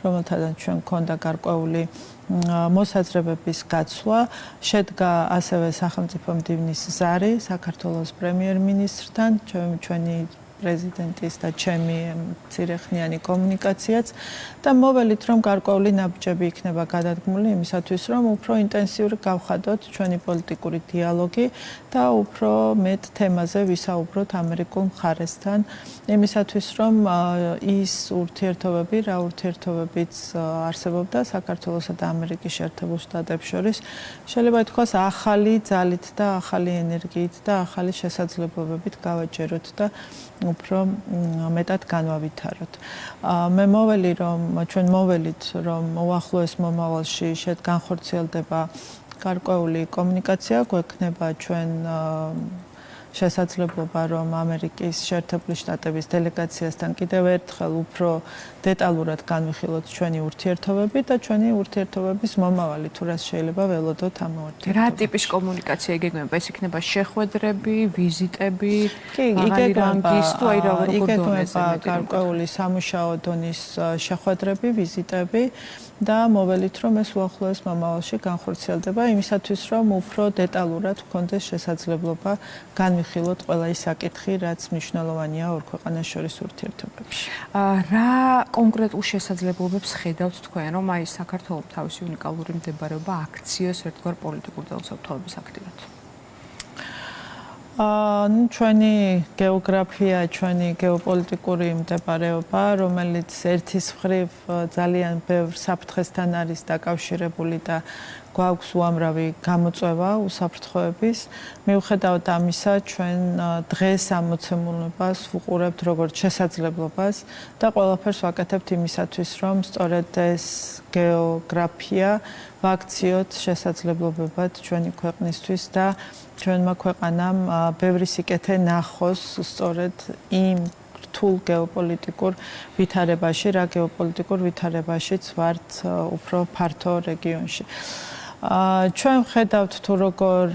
რომელთანაც ჩვენ მქონდა გარკვეული მოსაზრებების გაცვლა, შედგა ასევე სახელმწიფო მდივნის ზარი საქართველოს პრემიერ-მინისტრთან, ჩვენი პრეზიდენტის და ჩემი მცირეხნიანი კომუნიკაციაც და მოველით რომ გარკვეული ნაბიჯები იქნება გადადგმული იმისათვის რომ უფრო ინტენსიური გავხადოთ ჩვენი პოლიტიკური დიალოგი და უფრო მეტ თემაზე ვისაუბროთ ამერიკულ მხარესთან იმისათვის რომ ის ურთიერთობები რა ურთიერთობებიც არსებობდა საქართველოსა და ამერიკის შეერთებულ შტატებს შორის შეიძლება ითქვას ახალი ძალით და ახალი ენერგიით და ახალი შესაძლებლობებით გავაჯეროთ და უფრო მეტად განვავითაროთ. მე მოველი რომ ჩვენ მოველით რომ უახლოეს მომავალში განხორციელდება გარკვეული კომუნიკაცია, გვექნება ჩვენ შესაძლებლობა რომ ამერიკის შეერთებული შტატების დელეგაციასთან კიდევ ერთხელ უფრო დეტალურად განვიხილოთ ჩვენი ურთიერთობები და ჩვენი ურთიერთობების მომავალი თუ რას შეიძლება ველოდოთ ამ ურთიერთობებში. რა ტიპის კომუნიკაცია იგეგმება? ეს იქნება შეხვედრები, ვიზიტები, მაღალი რანგის თუ აი როგორ იგეგმება გარკვეული სამუშაო დონის შეხვედრები, ვიზიტები და მოველით რომ ეს უახლოეს მომავალში განხორციელდება იმისათვის რომ უფრო დეტალურად გქონდეს შესაძლებლობა განვიხილოთ ყველა ის საკითხი, რაც მნიშვნელოვანია ორ ქვეყანას შორის ურთიერთობებში. რა კონკრეტულ შესაძლებლობებს ხედავთ თქვენ, რომ აი საქართველოს თავისი უნიკალური მდებარეობა აქციოს ერთგვარ პოლიტიკურ და უსაფრთხოების აქტივად? ჩვენი გეოგრაფია, ჩვენი გეოპოლიტიკური მდებარეობა, რომელიც ერთის მხრივ ძალიან ბევრ საფრთხესთან არის დაკავშირებული და გვაქვს უამრავი გამოწვევა უსაფრთხოების. მიუხედავად ამისა, ჩვენ დღეს ამ მოცემულობას ვუყურებთ როგორც შესაძლებლობას და ყველაფერს ვაკეთებთ იმისათვის, რომ სწორედ ეს გეოგრაფია ვაქციოთ შესაძლებლობებად ჩვენი ქვეყნისთვის და ჩვენმა ქვეყანამ ბევრი სიკეთე ნახოს სწორედ იმ რთულ გეოპოლიტიკურ ვითარებაში, რა გეოპოლიტიკურ ვითარებაშიც ვართ უფრო ფართო რეგიონში. ჩვენ ვხედავთ თუ როგორ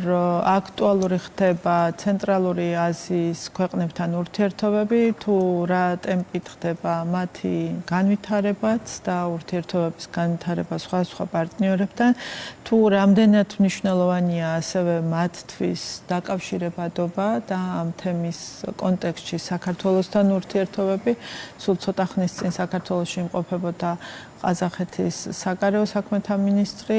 აქტუალური ხდება ცენტრალური აზიის ქვეყნებთან ურთიერთობები, თუ რა ტემპით ხდება მათი განვითარებაც და ურთიერთობების განვითარება სხვადასხვა პარტნიორებთან, თუ რამდენად მნიშვნელოვანია ასევე მათთვის დაკავშირებადობა და ამ თემის კონტექსტში საქართველოსთან ურთიერთობები. სულ ცოტა ხნის წინ საქართველოში იმყოფებოდა ყაზახეთის საგარეო საქმეთა მინისტრი,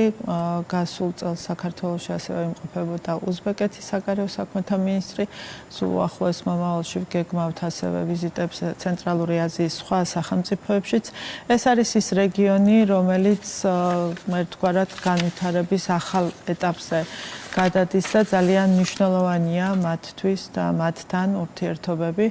გასულ წელს საქართველოში ასევე იმყოფებოდა უზბეკეთის საგარეო საქმეთა მინისტრი, სულ ახლოს მომავალში ვგეგმავთ ასევე ვიზიტებს ცენტრალური აზიის სხვა სახელმწიფოებშიც. ეს არის ის რეგიონი, რომელიც ერთგვარად განვითარების ახალ ეტაპზე გადადის და ძალიან მნიშვნელოვანია მათთვის და მათთან ურთიერთობები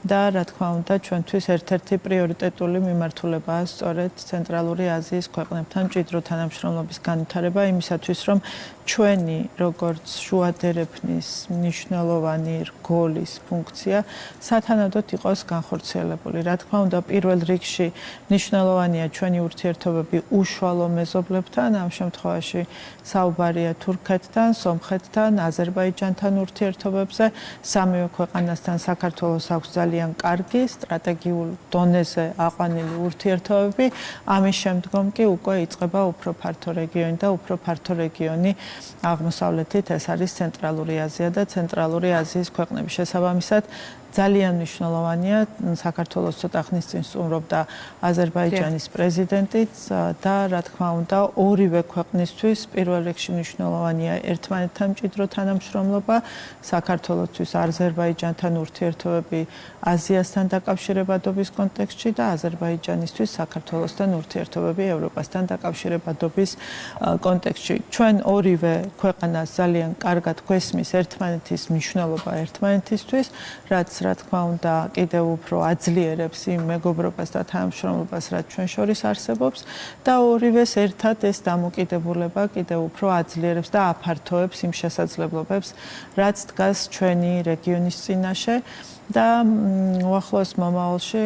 და რა თქმა უნდა ჩვენთვის ერთ-ერთი პრიორიტეტული მიმართულებაა სწორედ ცენტრალური აზიის ქვეყნებთან მჭიდრო თანამშრომლობის განვითარება იმისათვის რომ ჩვენი როგორც შუადერეფნის მნიშვნელოვანი რგოლის ფუნქცია სათანადოდ იყოს განხორციელებული. რა თქმა უნდა პირველ რიგში მნიშვნელოვანია ჩვენი ურთიერთობები უშუალო მეზობლებთან, ამ შემთხვევაში საუბარია თურქეთთან, სომხეთთან, აზერბაიჯანთან ურთიერთობებზე. სამივე ქვეყანასთან საქართველოს აქვს ძალიან კარგი სტრატეგიულ დონეზე აყვანილი ურთიერთობები. ამის შემდგომ კი უკვე იწყება უფრო ფართო რეგიონი და უფრო ფართო რეგიონი აღმოსავლეთით ეს არის ცენტრალური აზია და ცენტრალური აზიის ქვეყნები. შესაბამისად ძალიან მნიშვნელოვანია. საქართველოს ცოტა ხნის წინ სტუმრობდა აზერბაიჯანის პრეზიდენტიც და რა თქმა უნდა, ორივე ქვეყნისთვის პირველ რიგში მნიშვნელოვანია ერთმანეთთან მჭიდრო თანამშრომლობა, საქართველოსთვის აზერბაიჯანთან ურთიერთობები აზიასთან დაკავშირებადობის კონტექსტში და აზერბაიჯანისთვის საქართველოსთან ურთიერთობები ევროპასთან დაკავშირებადობის კონტექსტში. ჩვენ ორივე ქვეყანას ძალიან კარგად გვესმის ერთმანეთის მნიშვნელობა ერთმანეთისთვის, რაც რა თქმა უნდა კიდევ უფრო აძლიერებს იმ მეგობრობას და თანამშრომლობას, რაც ჩვენ შორის არსებობს და ორივეს ერთად ეს დამოკიდებულება კიდევ უფრო აძლიერებს და აფართოებს იმ შესაძლებლობებს, რაც დგას ჩვენი რეგიონის წინაშე. და უახლოეს მომავალში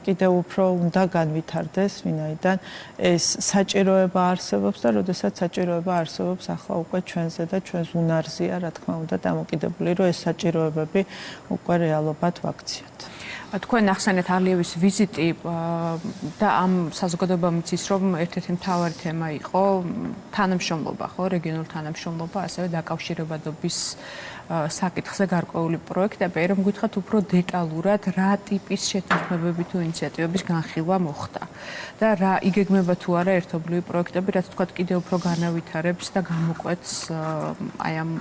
კიდევ უფრო უნდა განვითარდეს, ვინაიდან ეს საჭიროება არსებობს და როდესაც საჭიროება არსებობს, ახლა უკვე ჩვენზე და ჩვენს უნარზეა, რა თქმა უნდა, დამოკიდებული, რომ ეს საჭიროებები უკვე რეალობად ვაქციოთ. თქვენ ახსენეთ ალიევის ვიზიტი და ამ საზოგადოებამ იცის, რომ ერთ-ერთი მთავარი თემა იყო თანამშრომლობა, ხო, რეგიონული თანამშრომლობა, ასევე დაკავშირებადობის საკითხზე გარკვეული პროექტები. რომ გითხრათ უფრო დეტალურად, რა ტიპის შეთანხმებები თუ ინიციატივების განხილვა მოხდა და რა იგეგმება თუ არა ერთობლივი პროექტები, რაც თქვათ კიდევ უფრო განავითარებს და გამოკვეთს აი ამ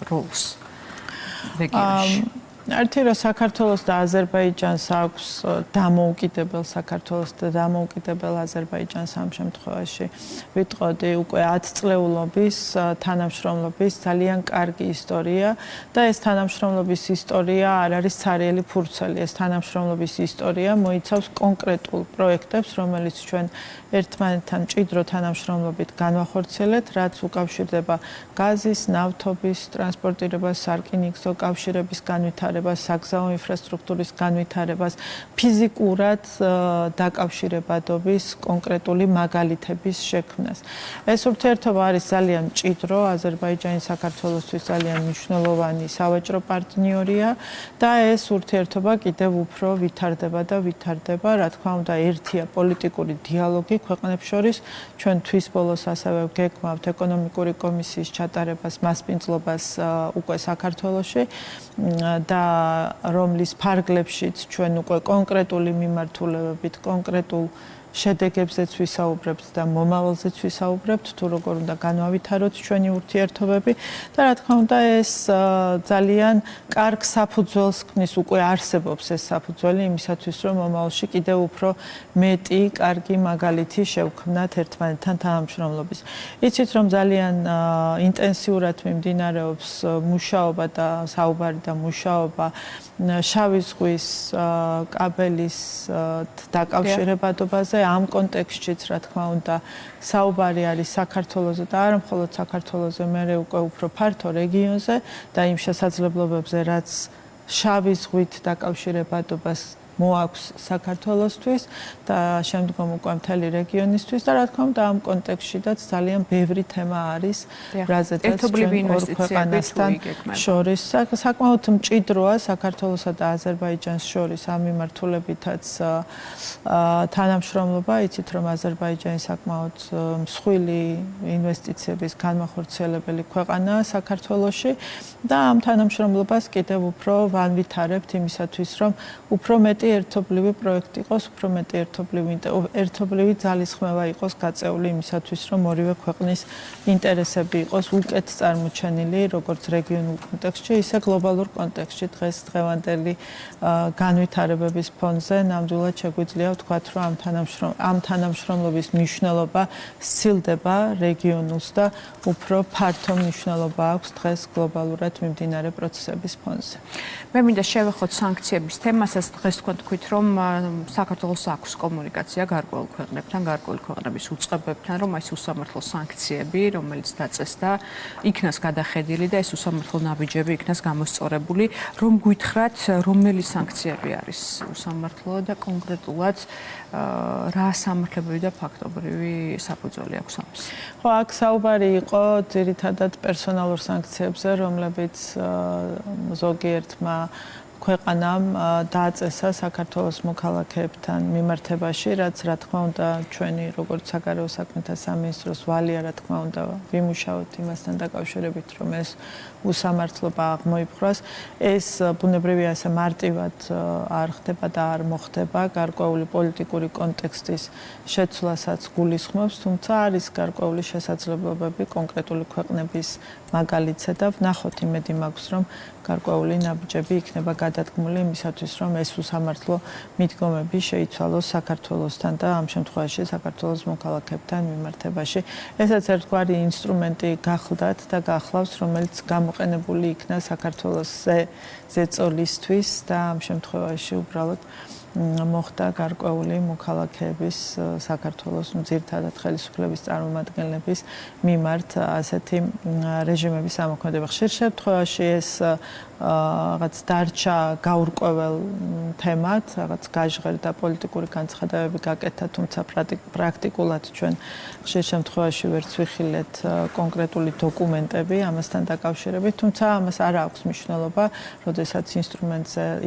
როლს რეგიონში. ერთი რომ საქართველოს და აზერბაიჯანს აქვს დამოუკიდებელ საქართველოს და დამოუკიდებელ აზერბაიჯანს ამ შემთხვევაში ვიტყოდი უკვე 10 წლეულობის თანამშრომლობის ძალიან კარგი ისტორია და ეს თანამშრომლობის ისტორია არ არის ცარიელი ფურცელი. ეს თანამშრომლობის ისტორია მოიცავს კონკრეტულ პროექტებს, რომელიც ჩვენ ერთმანეთთან მჭიდრო თანამშრომლობით განვახორციელებთ, რაც უკავშირდება გაზის, ნავთობის, ტრანსპორტირებას, სარკინიგზო კავშირების განვითარებას, საგზაო ინფრასტრუქტურის განვითარებას, ფიზიკურად დაკავშირებადობის კონკრეტული მაგალითების შექმნას. ეს ურთიერთობა არის ძალიან მჭიდრო, აზერბაიჯანი საქართველოსთვის ძალიან მნიშვნელოვანი სავაჭრო პარტნიორია და ეს ურთიერთობა კიდევ უფრო ვითარდება და ვითარდება, რა თქმა უნდა, ერთია პოლიტიკური დიალოგი ქვეყნებს შორის. ჩვენ თვის ბოლოს ასევე გეკმავთ ეკონომიკური კომისიის ჩატარებას, მასპინძლობას უკვე საქართველოში და რომლის ფარგლებშიც ჩვენ უკვე კონკრეტული მიმართულებებით, კონკრეტულ შედეგებზეც ვისაუბრებთ და მომავალზეც ვისაუბრებთ, თუ როგორ უნდა განავითაროთ ჩვენი ურთიერთობები და რა თქმა უნდა ეს ძალიან კარგ საფუძველს ქმნის, უკვე არსებობს ეს საფუძველი იმისათვის, რომ მომავალში კიდევ უფრო მეტი კარგი მაგალითი შევქმნათ ერთმანეთთან თანამშრომლობის. იცით, რომ ძალიან ინტენსიურად მიმდინარეობს მუშაობა და საუბარი და მუშაობა შავი ზღვის კაბელის დაკავშირებადობაზე. ამ კონტექსტშიც, რა თქმა უნდა, საუბარი არის საქართველოზე და არა მხოლოდ საქართველოზე, მერე უკვე უფრო ფართო რეგიონზე და იმ შესაძლებლობებზე, რაც შავი ზღვით დაკავშირებადობას მოაქვს საქართველოსთვის და შემდგომ უკვე მთელი რეგიონისთვის და რა თქმა უნდა ამ კონტექსტშიც ძალიან ბევრი თემა არის, რაზედაც ჩვენ ორ ქვეყანასთან შორის საკმაოდ მჭიდროა საქართველოსა და აზერბაიჯანს შორის ამ მიმართულებითაც თანამშრომლობა. იცით, რომ აზერბაიჯანი საკმაოდ მსხვილი ინვესტიციების განმახორციელებელი ქვეყანაა საქართველოში და ამ თანამშრომლობას კიდევ უფრო ვანვითარებთ იმისათვის, რომ უფრო მეტი ერთობლივი პროექტი იყოს, უფრო მეტი ერთობლივი ძალისხმევა იყოს გაწეული იმისათვის, რომ ორივე ქვეყნის ინტერესები იყოს უკეთ წარმოჩენილი, როგორც რეგიონულ კონტექსტში, ისე გლობალურ კონტექსტში. დღევანდელი განვითარებების ფონზე ნამდვილად შეგვიძლია ვთქვათ, რომ ამ თანამშრომლობის მნიშვნელობა სცილდება რეგიონულს და უფრო ფართო მნიშვნელობა აქვს დღეს გლობალურად მიმდინარე პროცესების ფონზე. მე მინდა შევეხოთ სანქციების თემასაც. დღეს თქვით, რომ საქართველოს აქვს კომუნიკაცია გარკვეულ ქვეყნებთან, გარკვეულ ქვეყნების უწყებებთან, რომ ეს უსამართლო სანქციები, რომელიც დაწესდა, იქნას გადახედილი და ეს უსამართლო ნაბიჯები იქნას გამოსწორებული, რომ გითხრათ, რომელი სანქციები არის უსამართლო და კონკრეტულად რა სამართლებრივი და ფაქტობრივი საფუძველი აქვს ამის. ხო, აქ საუბარი იყო ძირითადად პერსონალურ სანქციებზე, რომლებიც ზოგიერთმა ქვეყანამ დააწესა საქართველოს მოქალაქეებთან მიმართებაში, რაც რა თქმა უნდა ჩვენი როგორც საგარეო საქმეთა სამინისტროს ვალია რა თქმა უნდა ვიმუშაოთ იმასთან დაკავშირებით, რომ ეს უსამართლობა აღმოიფხვრას. ეს ბუნებრივია ასე მარტივად არ ხდება და არ მოხდება, გარკვეული პოლიტიკური კონტექსტის შეცვლასაც გულისხმობს, თუმცა არის გარკვეული შესაძლებლობები კონკრეტული ქვეყნების მაგალითზე და ვნახოთ იმედი მაქვს, რომ გარკვეული ნაბიჯები იქნება გადადგმული იმისათვის, რომ ეს უსამართლო მიდგომები შეიცვალოს საქართველოსთან და ამ შემთხვევაში საქართველოს მოქალაქეებთან მიმართებაში. ესაც ერთგვარი ინსტრუმენტი გახლდათ და გახლავს, რომელიც გამოყენებული იქნა საქართველოს ზეწოლისთვის და ამ შემთხვევაში უბრალოდ მოხდა გარკვეული მოქალაქეების საქართველოს ძირითადად ხელისუფლების წარმომადგენლების მიმართ ასეთი რეჟიმების ამოქმედება. ხშირ შემთხვევაში ეს რაღაც დარჩა გაურკვეველ თემად, რაღაც გაჟღერ და პოლიტიკური განცხადებები გაკეთა, თუმცა პრაქტიკულად ჩვენ ხშირ შემთხვევაში ვერც ვიხილეთ კონკრეტული დოკუმენტები ამასთან დაკავშირებით, თუმცა ამას არ აქვს მნიშვნელობა, როდესაც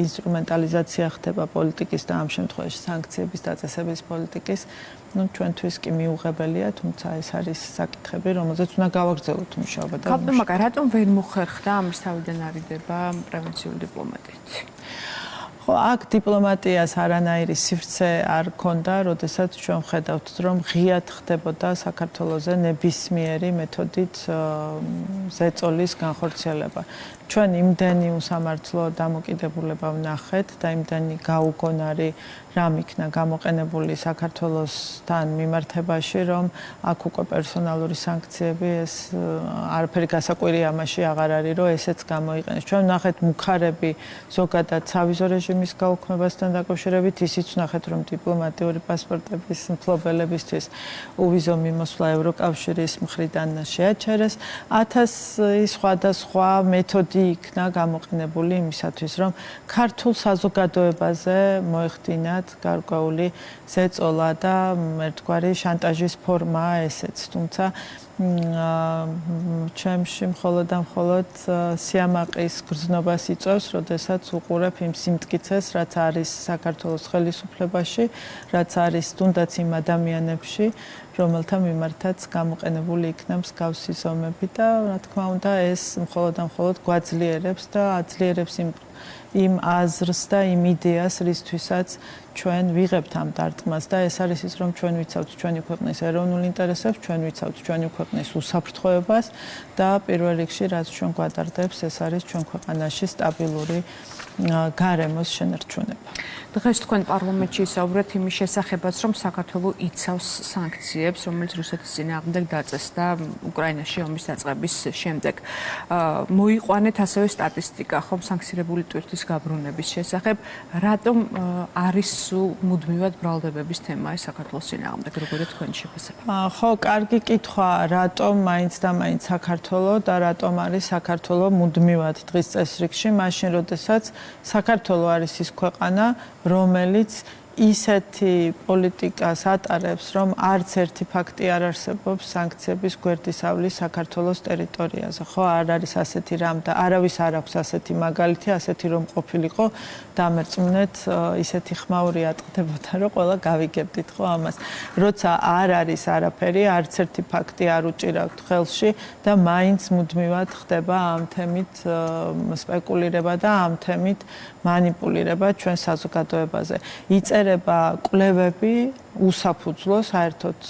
ინსტრუმენტალიზაცია ხდება პოლიტიკის და ამ შემთხვევაში სანქციების დაწესების პოლიტიკის, ჩვენთვის კი მიუღებელია, თუმცა ეს არის საკითხები, რომელზეც უნდა გავაგრძელოთ მუშაობა და მაგრამ რატომ ვერ მოხერხდა ამის თავიდან არიდება პრევენციული დიპლომატიით? ხო, აქ დიპლომატიას არანაირი სივრცე არ ქონდა, როდესაც ჩვენ ვხედავთ, რომ ღიად ხდებოდა საქართველოზე ნებისმიერი მეთოდით ზეწოლის განხორციელება. ჩვენ იმდენი უსამართლო დამოკიდებულება ვნახეთ და იმდენი გაუგონარი რამ იქნა გამოყენებული საქართველოსთან მიმართებაში, რომ აქ უკვე პერსონალური სანქციები ეს არაფერი გასაკვირი ამაში აღარ არის, რომ ესეც გამოიყენეს. ჩვენ ვნახეთ მუქარები ზოგადად სავიზო რეჟიმის გაუქმებასთან დაკავშირებით, ისიც ვნახეთ, რომ დიპლომატიური პასპორტების მფლობელებისთვის უვიზო მიმოსვლა ევროკავშირის მხრიდან შეაჩერეს. 1000 სხვადასხვა მეთოდი იქნა გამოყენებული იმისათვის, რომ ქართულ საზოგადოებაზე მოეხდინათ გარკვეული ზეწოლა და ერთგვარი შანტაჟის ფორმაა ესეც, თუმცა ჩემში მხოლოდ და მხოლოდ სიამაყის გრძნობას იწვევს, როდესაც უყურებ იმ სიმტკიცეს, რაც არის საქართველოს ხელისუფლებაში, რაც არის თუნდაც იმ ადამიანებში, რომელთა მიმართაც გამოყენებული იქნა მსგავსი ზომები და რა თქმა უნდა ეს მხოლოდ და მხოლოდ გვაძლიერებს და აძლიერებს იმ აზრს და იმ იდეას, რისთვისაც ჩვენ ვიღებთ ამ დარტყმას და ეს არის ის, რომ ჩვენ ვიცავთ ჩვენი ქვეყნის ეროვნულ ინტერესებს, ჩვენ ვიცავთ ჩვენი ქვეყნის უსაფრთხოებას და პირველ რიგში რაც ჩვენ გვატარდებს, ეს არის ჩვენ ქვეყანაში სტაბილური გარემოს შენარჩუნება. დღეს თქვენ პარლამენტში ისაუბრეთ იმის შესახებაც, რომ საქართველო იცავს სანქციებს, რომელიც რუსეთის წინააღმდეგ დაწესდა უკრაინაში ომის დაწყების შემდეგ. მოიყვანეთ ასევე სტატისტიკა, ხომ სანქცირებული ტვირთის გაბრუნების შესახებ, რატომ არის მუდმივად ბრალდებების თემა ეს საქართველოს წინააღმდეგ, როგორია თქვენი შეფასება? ხო, კარგი კითხვა, რატომ მაინც და მაინც საქართველო და რატომ არის საქართველო მუდმივად დღის წესრიგში, მაშინ როდესაც საქართველო არის ის ქვეყანა, რომელიც ისეთი პოლიტიკას ატარებს, რომ არც ერთი ფაქტი არ არსებობს სანქციების გვერდისავლის საქართველოს ტერიტორიაზე. ხო, არ არის ასეთი რამ და არავის არ აქვს ასეთი მაგალითი, ასეთი რომ ყოფილიყო დამერწმუნეთ, ისეთი ხმაური ატყდებოდა, რომ ყველა გავიგებდით ხო ამას. როცა არ არის არაფერი, არც ერთი ფაქტი არ უჭირავთ ხელში და მაინც მუდმივად ხდება ამ თემით სპეკულირება და ამ თემით манипулირება ჩვენ საზოგადოებაზე. იწერება კვლევები უსაფუძვლო, საერთოდ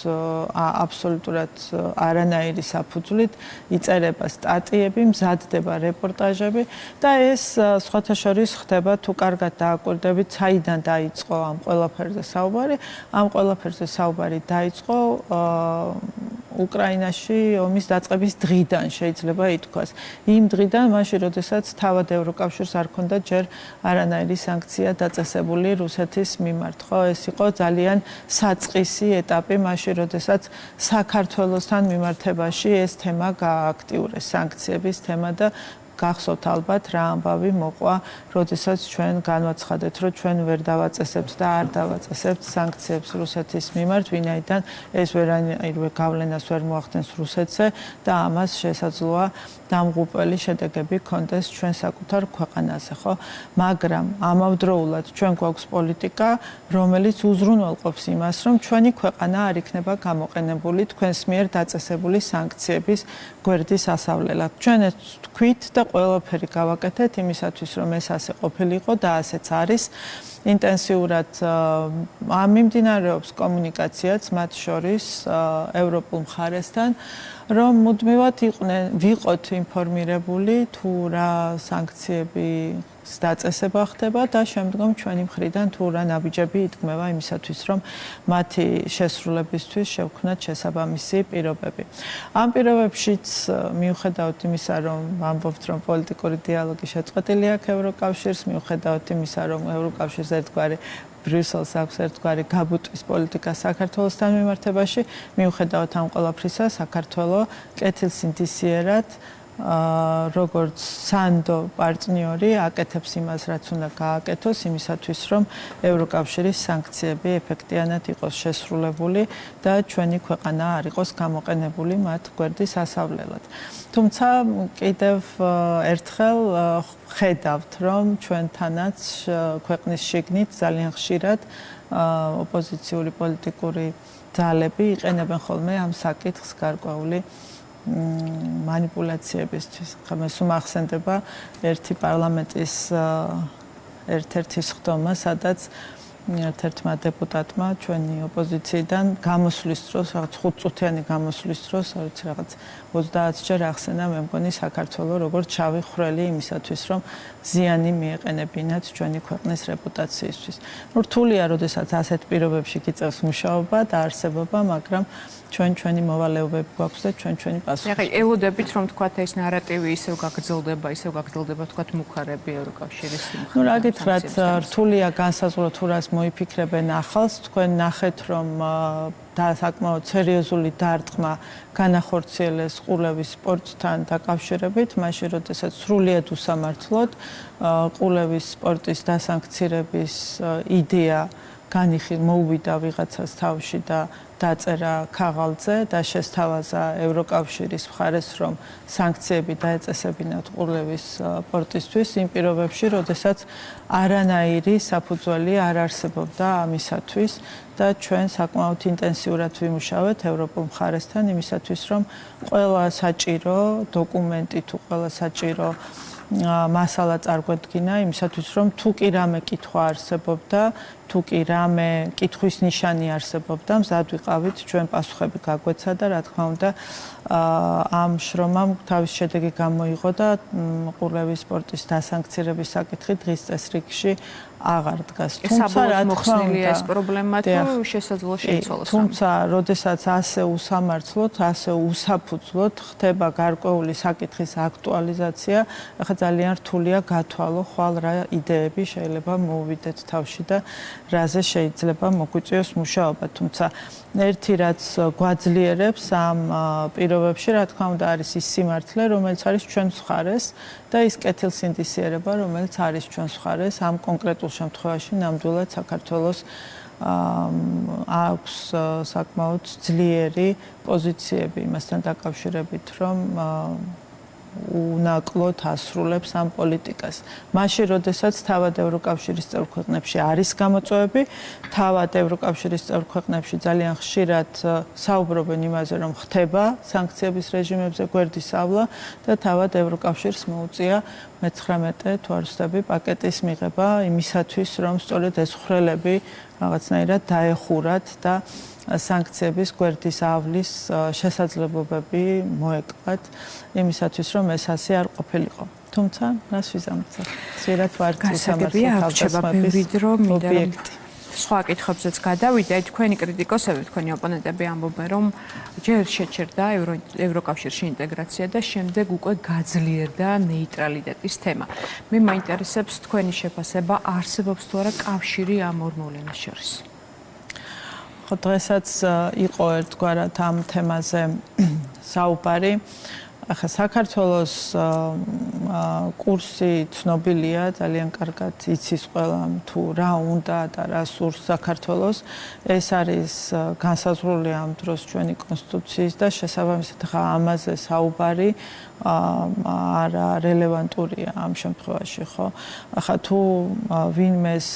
აბსოლუტურად არანაირი საფუძვლით, იწერება სტატიები, მზადდება რეპორტაჟები და ეს სხვათა შორის ხდება თუ კარგად დააკვირდებით, საიდან დაიწყო ამ ყველაფერზე საუბარი. ამ ყველაფერზე საუბარი დაიწყო უკრაინაში ომის დაწყების დღიდან შეიძლება ითქვას. იმ დღიდან, მაშინ როდესაც თავად ევროკავშირს არ ქონდა ჯერ არანაირი სანქცია დაწესებული რუსეთის მიმართ. ხო, ეს იყო ძალიან საწყისი ეტაპი, მაშინ როდესაც საქართველოსთან მიმართებაში ეს თემა გააქტიურეს, სანქციების თემა და გახსოვთ ალბათ რა ამბავი მოყვა, როდესაც ჩვენ განვაცხადეთ, რომ ჩვენ ვერ დავაწესებთ და არ დავაწესებთ სანქციებს რუსეთის მიმართ, ვინაიდან ეს ვერანაირ გავლენას ვერ მოახდენს რუსეთზე და ამას შესაძლოა დამღუპველი შედეგები ჰქონდეს ჩვენ საკუთარ ქვეყანაზე, ხო? მაგრამ ამავდროულად ჩვენ გვაქვს პოლიტიკა, რომელიც უზრუნველყოფს იმას, რომ ჩვენი ქვეყანა არ იქნება გამოყენებული თქვენს მიერ დაწესებული სანქციების გვერდის ასავლელად. ჩვენ ეს თქვით და ყველაფერი გავაკეთეთ იმისათვის, რომ ეს ასე ყოფილიყო და ასეც არის. ინტენსიურად მიმდინარეობს კომუნიკაციაც მათ შორის ევროპულ მხარესთან, რომ მუდმივად ვიყოთ ინფორმირებული თუ რა სანქციების დაწესება ხდება და შემდგომ ჩვენი მხრიდან თუ რა ნაბიჯები იდგმება იმისათვის, რომ მათი შესრულებისთვის შევქმნათ შესაბამისი პირობები. ამ პირობებშიც მიუხედავად იმისა, რომ ვამბობთ, რომ პოლიტიკური დიალოგი შეწყვეტილი აქვს ევროკავშირს, მიუხედავად იმისა, რომ ევროკავშირს ერთგვარი ბრიუსელს აქვს ერთგვარი გაბუტვის პოლიტიკა საქართველოსთან მიმართებაში, მიუხედავად ამ ყველაფრისა, საქართველო კეთილსინდისიერად როგორც სანდო პარტნიორი აკეთებს იმას, რაც უნდა გააკეთოს იმისათვის, რომ ევროკავშირის სანქციები ეფექტიანად იყოს შესრულებული და ჩვენი ქვეყანა არ იყოს გამოყენებული მათ გვერდის ასავლელად. თუმცა კიდევ ერთხელ ხედავთ, რომ ჩვენთანაც ქვეყნის შიგნით ძალიან ხშირად ოპოზიციური პოლიტიკური ძალები იყენებენ ხოლმე ამ საკითხს გარკვეული манипуляციებისთვის. ხომ ეს უმახსენდება ერთი პარლამენტის ერთ-ერთი სხდომა, სადაც ერთ-ერთმა დეპუტატმა ჩვენი ოპოზიციიდან გამოსვლის დროს, რაღაც 5 წუთიანი გამოსვლის დროს, რაღაც 30 ჯერ ახსენა, მე მგონი საქართველოს როგორც შავი ხვრელი იმისათვის, რომ ზიანი მიეყენებინათ ჩვენი ქვეყნის რეპუტაციისთვის. რთულია, როდესაც ასეთ პირობებში გიწევს მუშაობა და არსებობა, მაგრამ ჩვენი მოვალეობები გვაქვს და ჩვენი პასუხი. ეხლა ელოდებით რომ თქვათ ეს ნარატივი ისევ გაგრძელდება თქვათ მუხარები ევროკავშირის მხარეს. ნუ რა გითხრათ, რთულია განსაზღვრო თუ რას მოიფიქრებენ ახალს. თქვენ ნახეთ რომ და საკმაოდ სერიოზული დარტყმა განახორციელეს ყულევის სპორტთან დაკავშირებით, მაშინ როდესაც სრულიად უსამართლოდ ყულევის სპორტის დასანქცირების იდეა მოუვიდა ვიღაცას თავში და დაწერა ქაღალდზე და შესთავაზა ევროკავშირის მხარეს, რომ სანქციები დაეწესებინათ ყულევის სპორტისთვის იმ პირობებში, როდესაც არანაირი საფუძველი არ არსებობდა ამისათვის და ჩვენ საკმაოდ ინტენსიურად ვიმუშავეთ ევროპულ მხარესთან იმისათვის, რომ ყველა საჭირო დოკუმენტი თუ ყველა საჭირო მასალა წარგვედგინა იმისათვის, რომ თუ კი რამე კითხვა არსებობდა, თუ კი რამე კითხვის ნიშანი არსებობდა, მზად ვიყავით ჩვენ პასუხები გაგვეცა და რა თქმა უნდა ამ შრომამ თავის შედეგი გამოიღო და ყულევის სპორტის დასანქცირების საკითხი დღის წესრიგში აღარ დგას. თუმცა რა თქმა უნდა ეს პრობლემა თუ შესაძლოა შეიცვალოს. თუმცა როდესაც ასე უსამართლოდ, ასე უსაფუძვლოდ ხდება გარკვეული საკითხის აქტუალიზაცია, ახლა ძალიან რთულია გათვალო ხვალ რა იდეები შეიძლება მოუვიდეთ თავში და რაზე შეიძლება მოგვიწვიოს მუშაობა. თუმცა ერთი რაც გვაძლიერებს ამ პირობებში, რა თქმა უნდა, არის ის სიმართლე, რომელიც არის ჩვენს მხარეს და ის კეთილსინდისიერება, რომელიც არის ჩვენს მხარეს ამ კონკრეტულ შემთხვევაში ნამდვილად საქართველოს აქვს საკმაოდ ძლიერი პოზიციები იმასთან დაკავშირებით, რომ უნაკლოდ ასრულებს ამ პოლიტიკას. მაშინ, როდესაც თავად ევროკავშირის წევრ ქვეყნებში არის გამოწვევები, თავად ევროკავშირის წევრ ქვეყნებში ძალიან ხშირად საუბრობენ იმაზე, რომ ხდება სანქციების რეჟიმებზე გვერდის ავლა და თავად ევროკავშირს მოუწია მე-19 თუ არ ვცდები პაკეტის მიღება იმისათვის, რომ სწორედ ეს ხვრელები რაღაცნაირად დაეხურათ და სანქციების გვერდის ავლის შესაძლებლობები მოეკლათ იმისათვის, რომ ეს ასე არ ყოფილიყო. თუმცა, რას ვიზამთრებ? ზირად ვართ გასაგებია თავდასხმების ობიექტი. სხვა კითხვებზეც გადავიდე, თქვენი კრიტიკოსები, თქვენი ოპონენტები ამბობენ, რომ ჯერ შეჩერდა ევროკავშირში ინტეგრაცია და შემდეგ უკვე გაძლიერდა ნეიტრალიტეტის თემა. მე მაინტერესებს თქვენი შეფასება, არსებობს თუ არა კავშირი ამ ორ მოვლენას შორის? ხო, დღესაც იყო ერთგვარად ამ თემაზე საუბარი. ახლა საქართველოს კურსი ცნობილია, ძალიან კარგად იცის ყველამ თუ რა უნდა და რა სურს საქართველოს. ეს არის განსაზღვრული ამ დროს ჩვენი კონსტიტუციის და შესაბამისად ამაზე საუბარი არა რელევანტურია ამ შემთხვევაში, ხო? ახლა თუ ვინმეს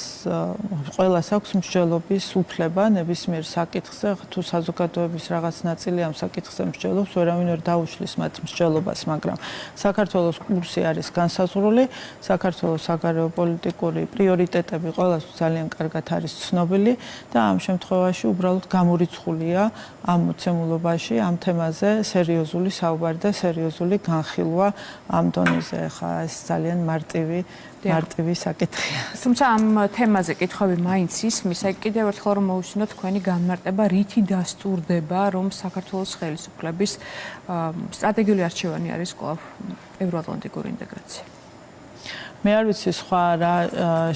ყველას აქვს მსჯელობის უფლება ნებისმიერ საკითხზე, თუ საზოგადოების რაღაც ნაწილი ამ საკითხზე მსჯელობს, ვერავინ ვერ დაუშლის მათ მსჯელობას, მაგრამ საქართველოს კურსი არის განსაზღვრული, საქართველოს საგარეო პოლიტიკური პრიორიტეტები ყველას ძალიან კარგად არის ცნობილი და ამ შემთხვევაში უბრალოდ გამორიცხულია ამ მოცემულობაში ამ თემაზე სერიოზული საუბარი და სერიოზული განხილვა ამ დონეზე. ხა ეს ძალიან მარტივი საკითხია. თუმცა ამ თემაზე კითხვები მაინც ისმის, აი კიდევ ერთხელ რომ მოვუსმინოთ თქვენი განმარტება, რითი დასტურდება, რომ საქართველოს ხელისუფლების სტრატეგიული არჩევანი არის კვლავ ევროატლანტიკური ინტეგრაცია. მე არ ვიცი სხვა რა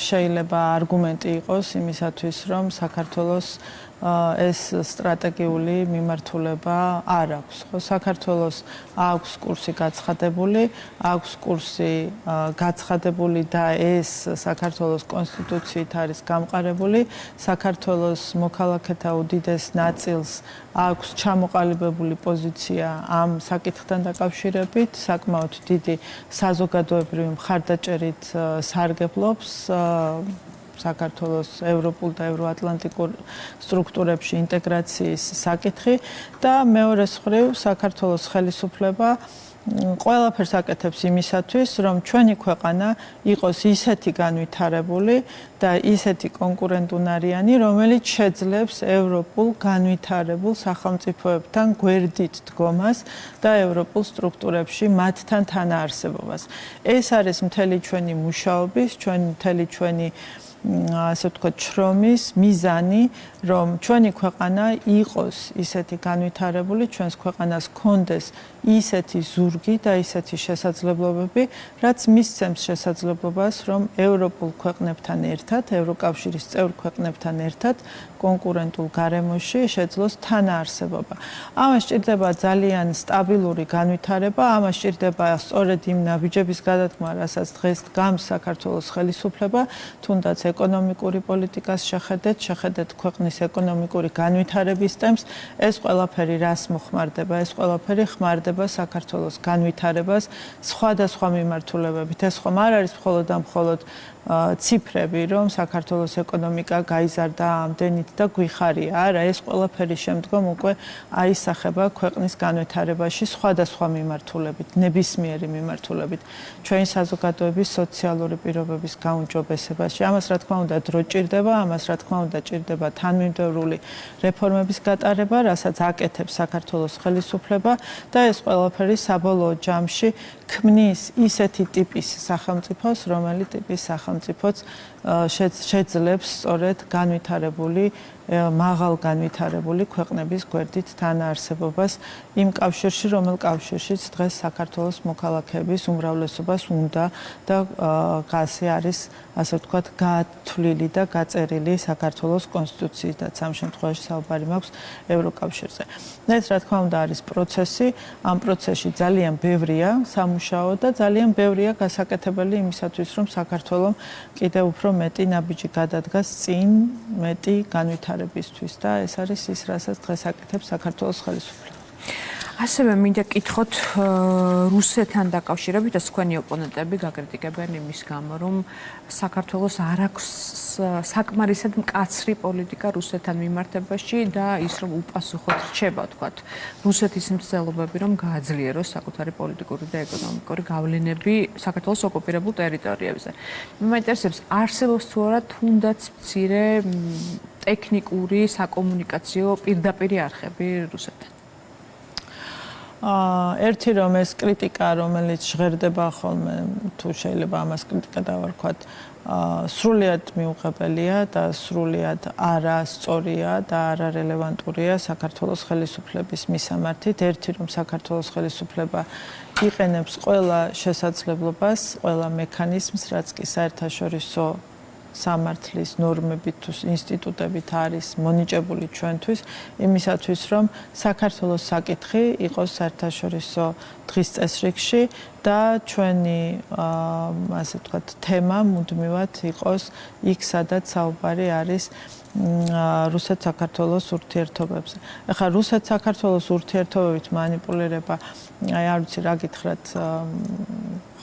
შეიძლება არგუმენტი იყოს იმისათვის, რომ საქართველოს ეს სტრატეგიული მიმართულება არ აქვს. ხო, საქართველოს აქვს კურსი გაცხადებული, აქვს კურსი გაცხადებული და ეს საქართველოს კონსტიტუციით არის გამყარებული. საქართველოს მოქალაქეთა უდიდეს ნაწილს აქვს ჩამოყალიბებული პოზიცია ამ საკითხთან დაკავშირებით, საკმაოდ დიდი საზოგადოებრივი მხარდაჭერით სარგებლობს საქართველოს ევროპულ და ევროატლანტიკურ სტრუქტურებში ინტეგრაციის საკითხი და მეორე მხრივ საქართველოს ხელისუფლება ყველაფერს აკეთებს იმისათვის, რომ ჩვენი ქვეყანა იყოს ისეთი განვითარებული და ისეთი კონკურენტუნარიანი, რომელიც შეძლებს ევროპულ განვითარებულ სახელმწიფოებთან გვერდით დგომას და ევროპულ სტრუქტურებში მათთან თანაარსებობას. ეს არის მთელი ჩვენი მუშაობის, მთელი ჩვენი ასე ვთქვათ, შრომის მიზანი, რომ ჩვენი ქვეყანა იყოს ისეთი განვითარებული, ჩვენს ქვეყანას ჰქონდეს ისეთი ზურგი და ისეთი შესაძლებლობები, რაც მისცემს შესაძლებლობას, რომ ევროპულ ქვეყნებთან ერთად, ევროკავშირის წევრ ქვეყნებთან ერთად კონკურენტულ გარემოში შეძლოს თანაარსებობა. ამას სჭირდება ძალიან სტაბილური განვითარება, ამას სჭირდება სწორედ იმ ნაბიჯების გადადგმა, რასაც დღეს დგამს საქართველოს ხელისუფლება, თუნდაც ეკონომიკური პოლიტიკას შეხედეთ ქვეყნის ეკონომიკური განვითარების ტემპს, ეს ყველაფერი რას მოხმარდება? ეს ყველაფერი ხმარდება საქართველოს განვითარებას სხვადასხვა მიმართულებებით. ეს ხომ არ არის მხოლოდ და მხოლოდ ციფრები, რომ საქართველოს ეკონომიკა გაიზარდა ამდენით და გვიხარია. არა, ეს ყველაფერი შემდგომ უკვე აისახება ქვეყნის განვითარებაში სხვადასხვა მიმართულებით, ნებისმიერი მიმართულებით, ჩვენი საზოგადოების სოციალური პირობების გაუმჯობესებაში. ამას რა თქმა უნდა დრო ჭირდება, ამას რა თქმა უნდა ჭირდება თანმიმდევრული რეფორმების გატარება, რასაც აკეთებს საქართველოს ხელისუფლება და ეს ყველაფერი საბოლოო ჯამში ქმნის ისეთი ტიპის სახელმწიფოს, რომელი ტიპის სახელმწიფოც შეძლებს სწორედ განვითარებული მაღალ განვითარებული ქვეყნების გვერდით თანაარსებობას იმ კავშირში, რომელ კავშირშიც დღეს საქართველოს მოქალაქეების უმრავლესობას უნდა და ასე არის, ასე ვთქვათ, გათვლილი და გაწერილი საქართველოს კონსტიტუციითაც. ამ შემთხვევაში საუბარი მაქვს ევროკავშირზე. ეს რა თქმა უნდა არის პროცესი, ამ პროცესში ძალიან ბევრია სამუშაო და ძალიან ბევრია გასაკეთებელი იმისათვის, რომ საქართველოს კიდევ უფრო მეტი ნაბიჯი გადადგას წინ მეტი განვითარებისთვის და ეს არის ის, რასაც დღეს აკეთებს საქართველოს ხელისუფლება. ასევე მინდა კითხოთ რუსეთთან დაკავშირებით, ეს თქვენი ოპონენტები გაკრიტიკებენ იმის გამო, რომ საქართველოს არ აქვს საკმარისად მკაცრი პოლიტიკა რუსეთთან მიმართებაში და ის რომ უპასუხოდ რჩება, თქვათ, რუსეთის მცდელობები, რომ გააძლიეროს საკუთარი პოლიტიკური და ეკონომიკური გავლენები საქართველოს ოკუპირებულ ტერიტორიებზე. მაინტერესებს, არსებობს თუ არა თუნდაც მცირე ტექნიკური საკომუნიკაციო პირდაპირი არხები რუსეთთან? ერთი რომ ეს კრიტიკა, რომელიც ჟღერდება ხოლმე, თუ შეიძლება ამას კრიტიკა დავარქვათ, სრულიად მიუღებელია და სრულიად არასწორია და არარელევანტურია საქართველოს ხელისუფლების მისამართით. ერთი რომ საქართველოს ხელისუფლება იყენებს ყველა შესაძლებლობას, ყველა მექანიზმს, რაც კი საერთაშორისო სამართლის ნორმებით თუ ინსტიტუტებით არის მონიჭებული ჩვენთვის, იმისათვის რომ საქართველოს საკითხი იყოს საერთაშორისო დღის წესრიგში და ჩვენი ასე ვთქვათ თემა მუდმივად იყოს იქ, სადაც საუბარი არის რუსეთ-საქართველოს ურთიერთობებზე. ახლა რუსეთ-საქართველოს ურთიერთობებით манипуლირება, არ ვიცი რა გითხრათ,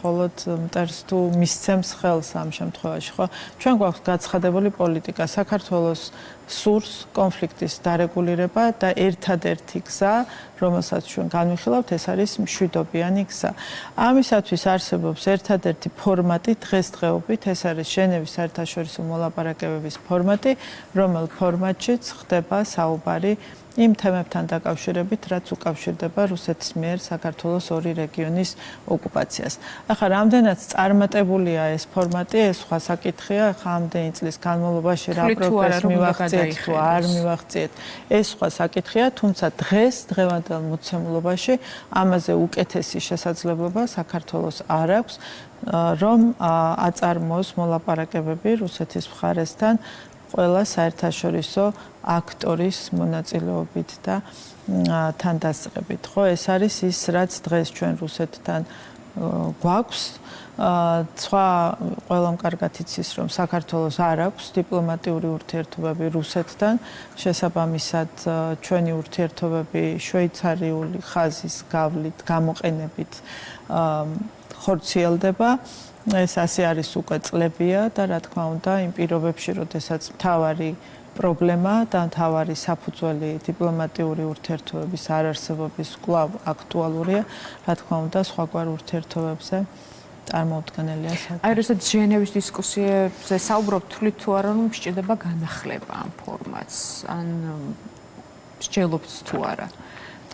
მხოლოდ მტერს თუ მისცემს ხელს ამ შემთხვევაში, ხო? ჩვენ გვაქვს გაცხადებული პოლიტიკა, საქართველოს სურს კონფლიქტის დარეგულირება და ერთადერთი გზა, რომელსაც ჩვენ განვიხილავთ, ეს არის მშვიდობიანი გზა. ამისათვის არსებობს ერთადერთი ფორმატი დღესდღეობით, ეს არის ჟენევის საერთაშორისო მოლაპარაკებების ფორმატი, რომელ ფორმატშიც ხდება საუბარი იმ თემებთან დაკავშირებით, რაც უკავშირდება რუსეთის მიერ საქართველოს ორი რეგიონის ოკუპაციას. ახლა რამდენად წარმატებულია ეს ფორმატი, ეს სხვა საკითხია, ახლა ამდენი წლის განმავლობაში რა პროგრესი მივაღწიეთ თუ არ მივაღწიეთ, ეს სხვა საკითხია, თუმცა დღევანდელ მოცემულობაში ამაზე უკეთესი შესაძლებლობა საქართველოს არ აქვს, რომ აწარმოოს მოლაპარაკებები რუსეთის მხარესთან ყველა საერთაშორისო აქტორის მონაწილეობით და თან დასწრებით. ხო, ეს არის ის, რაც დღეს ჩვენ რუსეთთან გვაქვს. სხვა ყველამ კარგად იცის, რომ საქართველოს არ აქვს დიპლომატიური ურთიერთობები რუსეთთან, შესაბამისად ჩვენი ურთიერთობები შვეიცარიული ხაზის გავლით, გამოყენებით ხორციელდება. ეს ასე არის უკვე წლებია და რა თქმა უნდა, იმ პირობებში, როდესაც მთავარი პრობლემა და მთავარი საფუძველი დიპლომატიური ურთიერთობების არარსებობის კვლავ აქტუალურია, რა თქმა უნდა, სხვაგვარ ურთიერთობებზე წარმოუდგენელია საქმე. აი, როდესაც ჟენევის დისკუსიებზე საუბრობთ, თვლით თუ არა, რომ სჭირდება განახლება ამ ფორმატს, ან სჯელობთ თუ არა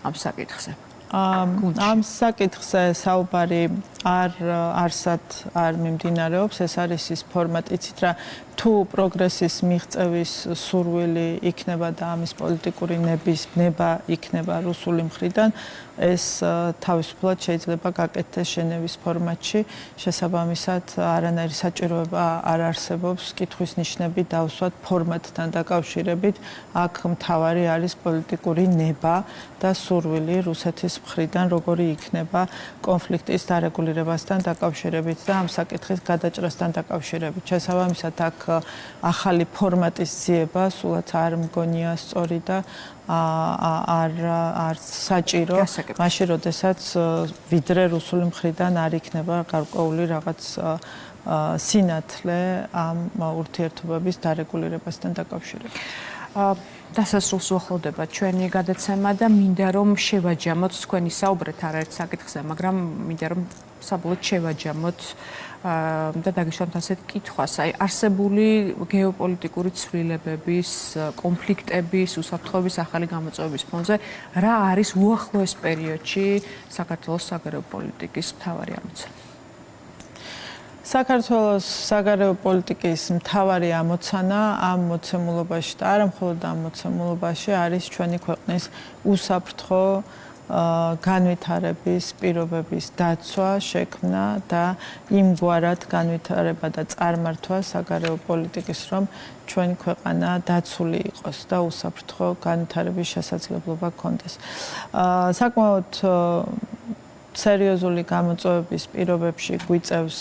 ამ საკითხზე? ამ საკითხზე საუბარი არსად არ მიმდინარეობს, ეს არის ის ფორმატი, იცით რა, თუ პროგრესის მიღწევის სურვილი იქნება და ამის პოლიტიკური ნება იქნება რუსული მხრიდან, ეს თავისუფლად შეიძლება გაკეთდეს ჟენევის ფორმატში, შესაბამისად არანაირი საჭიროება არ არსებობს კითხვის ნიშნები დავსვათ ფორმატთან დაკავშირებით, აქ მთავარი არის პოლიტიკური ნება და სურვილი რუსეთის მხრიდან, როგორი იქნება კონფლიქტის დარეგულირებასთან დაკავშირებით და ამ საკითხის გადაჭრასთან დაკავშირებით. შესაბამისად, აქ ახალი ფორმატის ძიება სულაც არ მგონია სწორი და არ საჭირო, მაშინ როდესაც ვიდრე რუსული მხრიდან არ იქნება გარკვეული რაღაც სინათლე ამ ურთიერთობების დარეგულირებასთან დაკავშირებით. დასასრულს უახლოვდება ჩვენი გადაცემა და მინდა რომ შევაჯამოთ, თქვენი საუბრეთ არაერთ საკითხზე, მაგრამ მინდა რომ საბოლოოდ შევაჯამოთ და დაგიშვათ ასეთ კითხვას. აი, არსებული გეოპოლიტიკური ცვლილებების, კონფლიქტების, უსაფრთხოების ახალი გამოწვევების ფონზე რა არის უახლოეს პერიოდში საქართველოს საგარეო პოლიტიკის მთავარი ამოცანა? საქართველოს საგარეო პოლიტიკის მთავარი ამოცანა ამ მოცემულობაში და არა მხოლოდ ამ მოცემულობაში არის ჩვენი ქვეყნის უსაფრთხო განვითარების პირობების დაცვა, შექმნა და იმგვარად განვითარება და წარმართვა საგარეო პოლიტიკის, რომ ჩვენი ქვეყანა დაცული იყოს და უსაფრთხო განვითარების შესაძლებლობა ჰქონდეს. საკმაოდ სერიოზული გამოწვევების პირობებში გვიწევს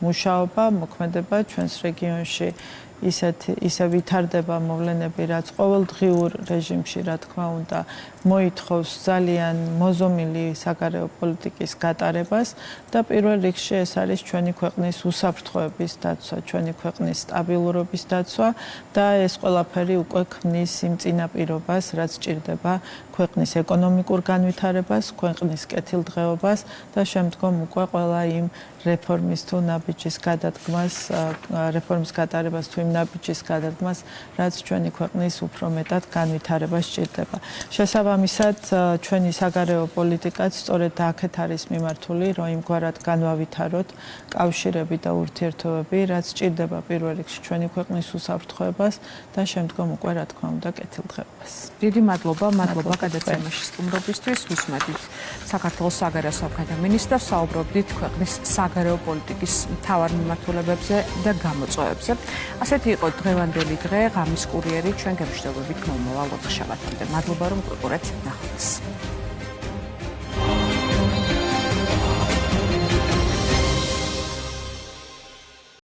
მუშაობა, მოქმედება ჩვენს რეგიონში ისე ვითარდება მოვლენები, რაც ყოველდღიურ რეჟიმში, რა თქმა უნდა, მოითხოვს ძალიან მოზომილი საგარეო პოლიტიკის გატარებას და პირველ რიგში ეს არის ჩვენი ქვეყნის უსაფრთხოების დაცვა, ჩვენი ქვეყნის სტაბილურობის დაცვა და ეს ყველაფერი უკვე ქმნის იმ წინაპირობას, რაც სჭირდება ქვეყნის ეკონომიკურ განვითარებას, ქვეყნის კეთილდღეობას და შემდგომ უკვე ყველა იმ რეფორმის თუ ნაბიჯის გადადგმას, რეფორმის გატარებას თუ იმ იმ ნაბიჯის გადადგმას, რაც ჩვენი ქვეყნის უფრო მეტად განვითარებას სჭირდება. შესაბამისად, ჩვენი საგარეო პოლიტიკაც სწორედ აქეთ არის მიმართული, რომ იმგვარად განვავითაროთ კავშირები და ურთიერთობები, რაც სჭირდება პირველ რიგში ჩვენი ქვეყნის უსაფრთხოებას და შემდგომ უკვე რა თქმა უნდა კეთილდღეობას. დიდი მადლობა გადაცემაში სტუმრობისთვის. ვისმენთ საქართველოს საგარეო საქმეთა მინისტრს, საუბრობდით ქვეყნის საგარეო პოლიტიკის მთავარ მიმართულებებზე და გამოწვევებზე. ასეთი იყო დღევანდელი დღე, ღამის კურიერი, ჩვენ გემშვიდობებით მომავალ ოთხშაბათამდე. მადლობა რომ გვიყურეთ, ნახვამდის.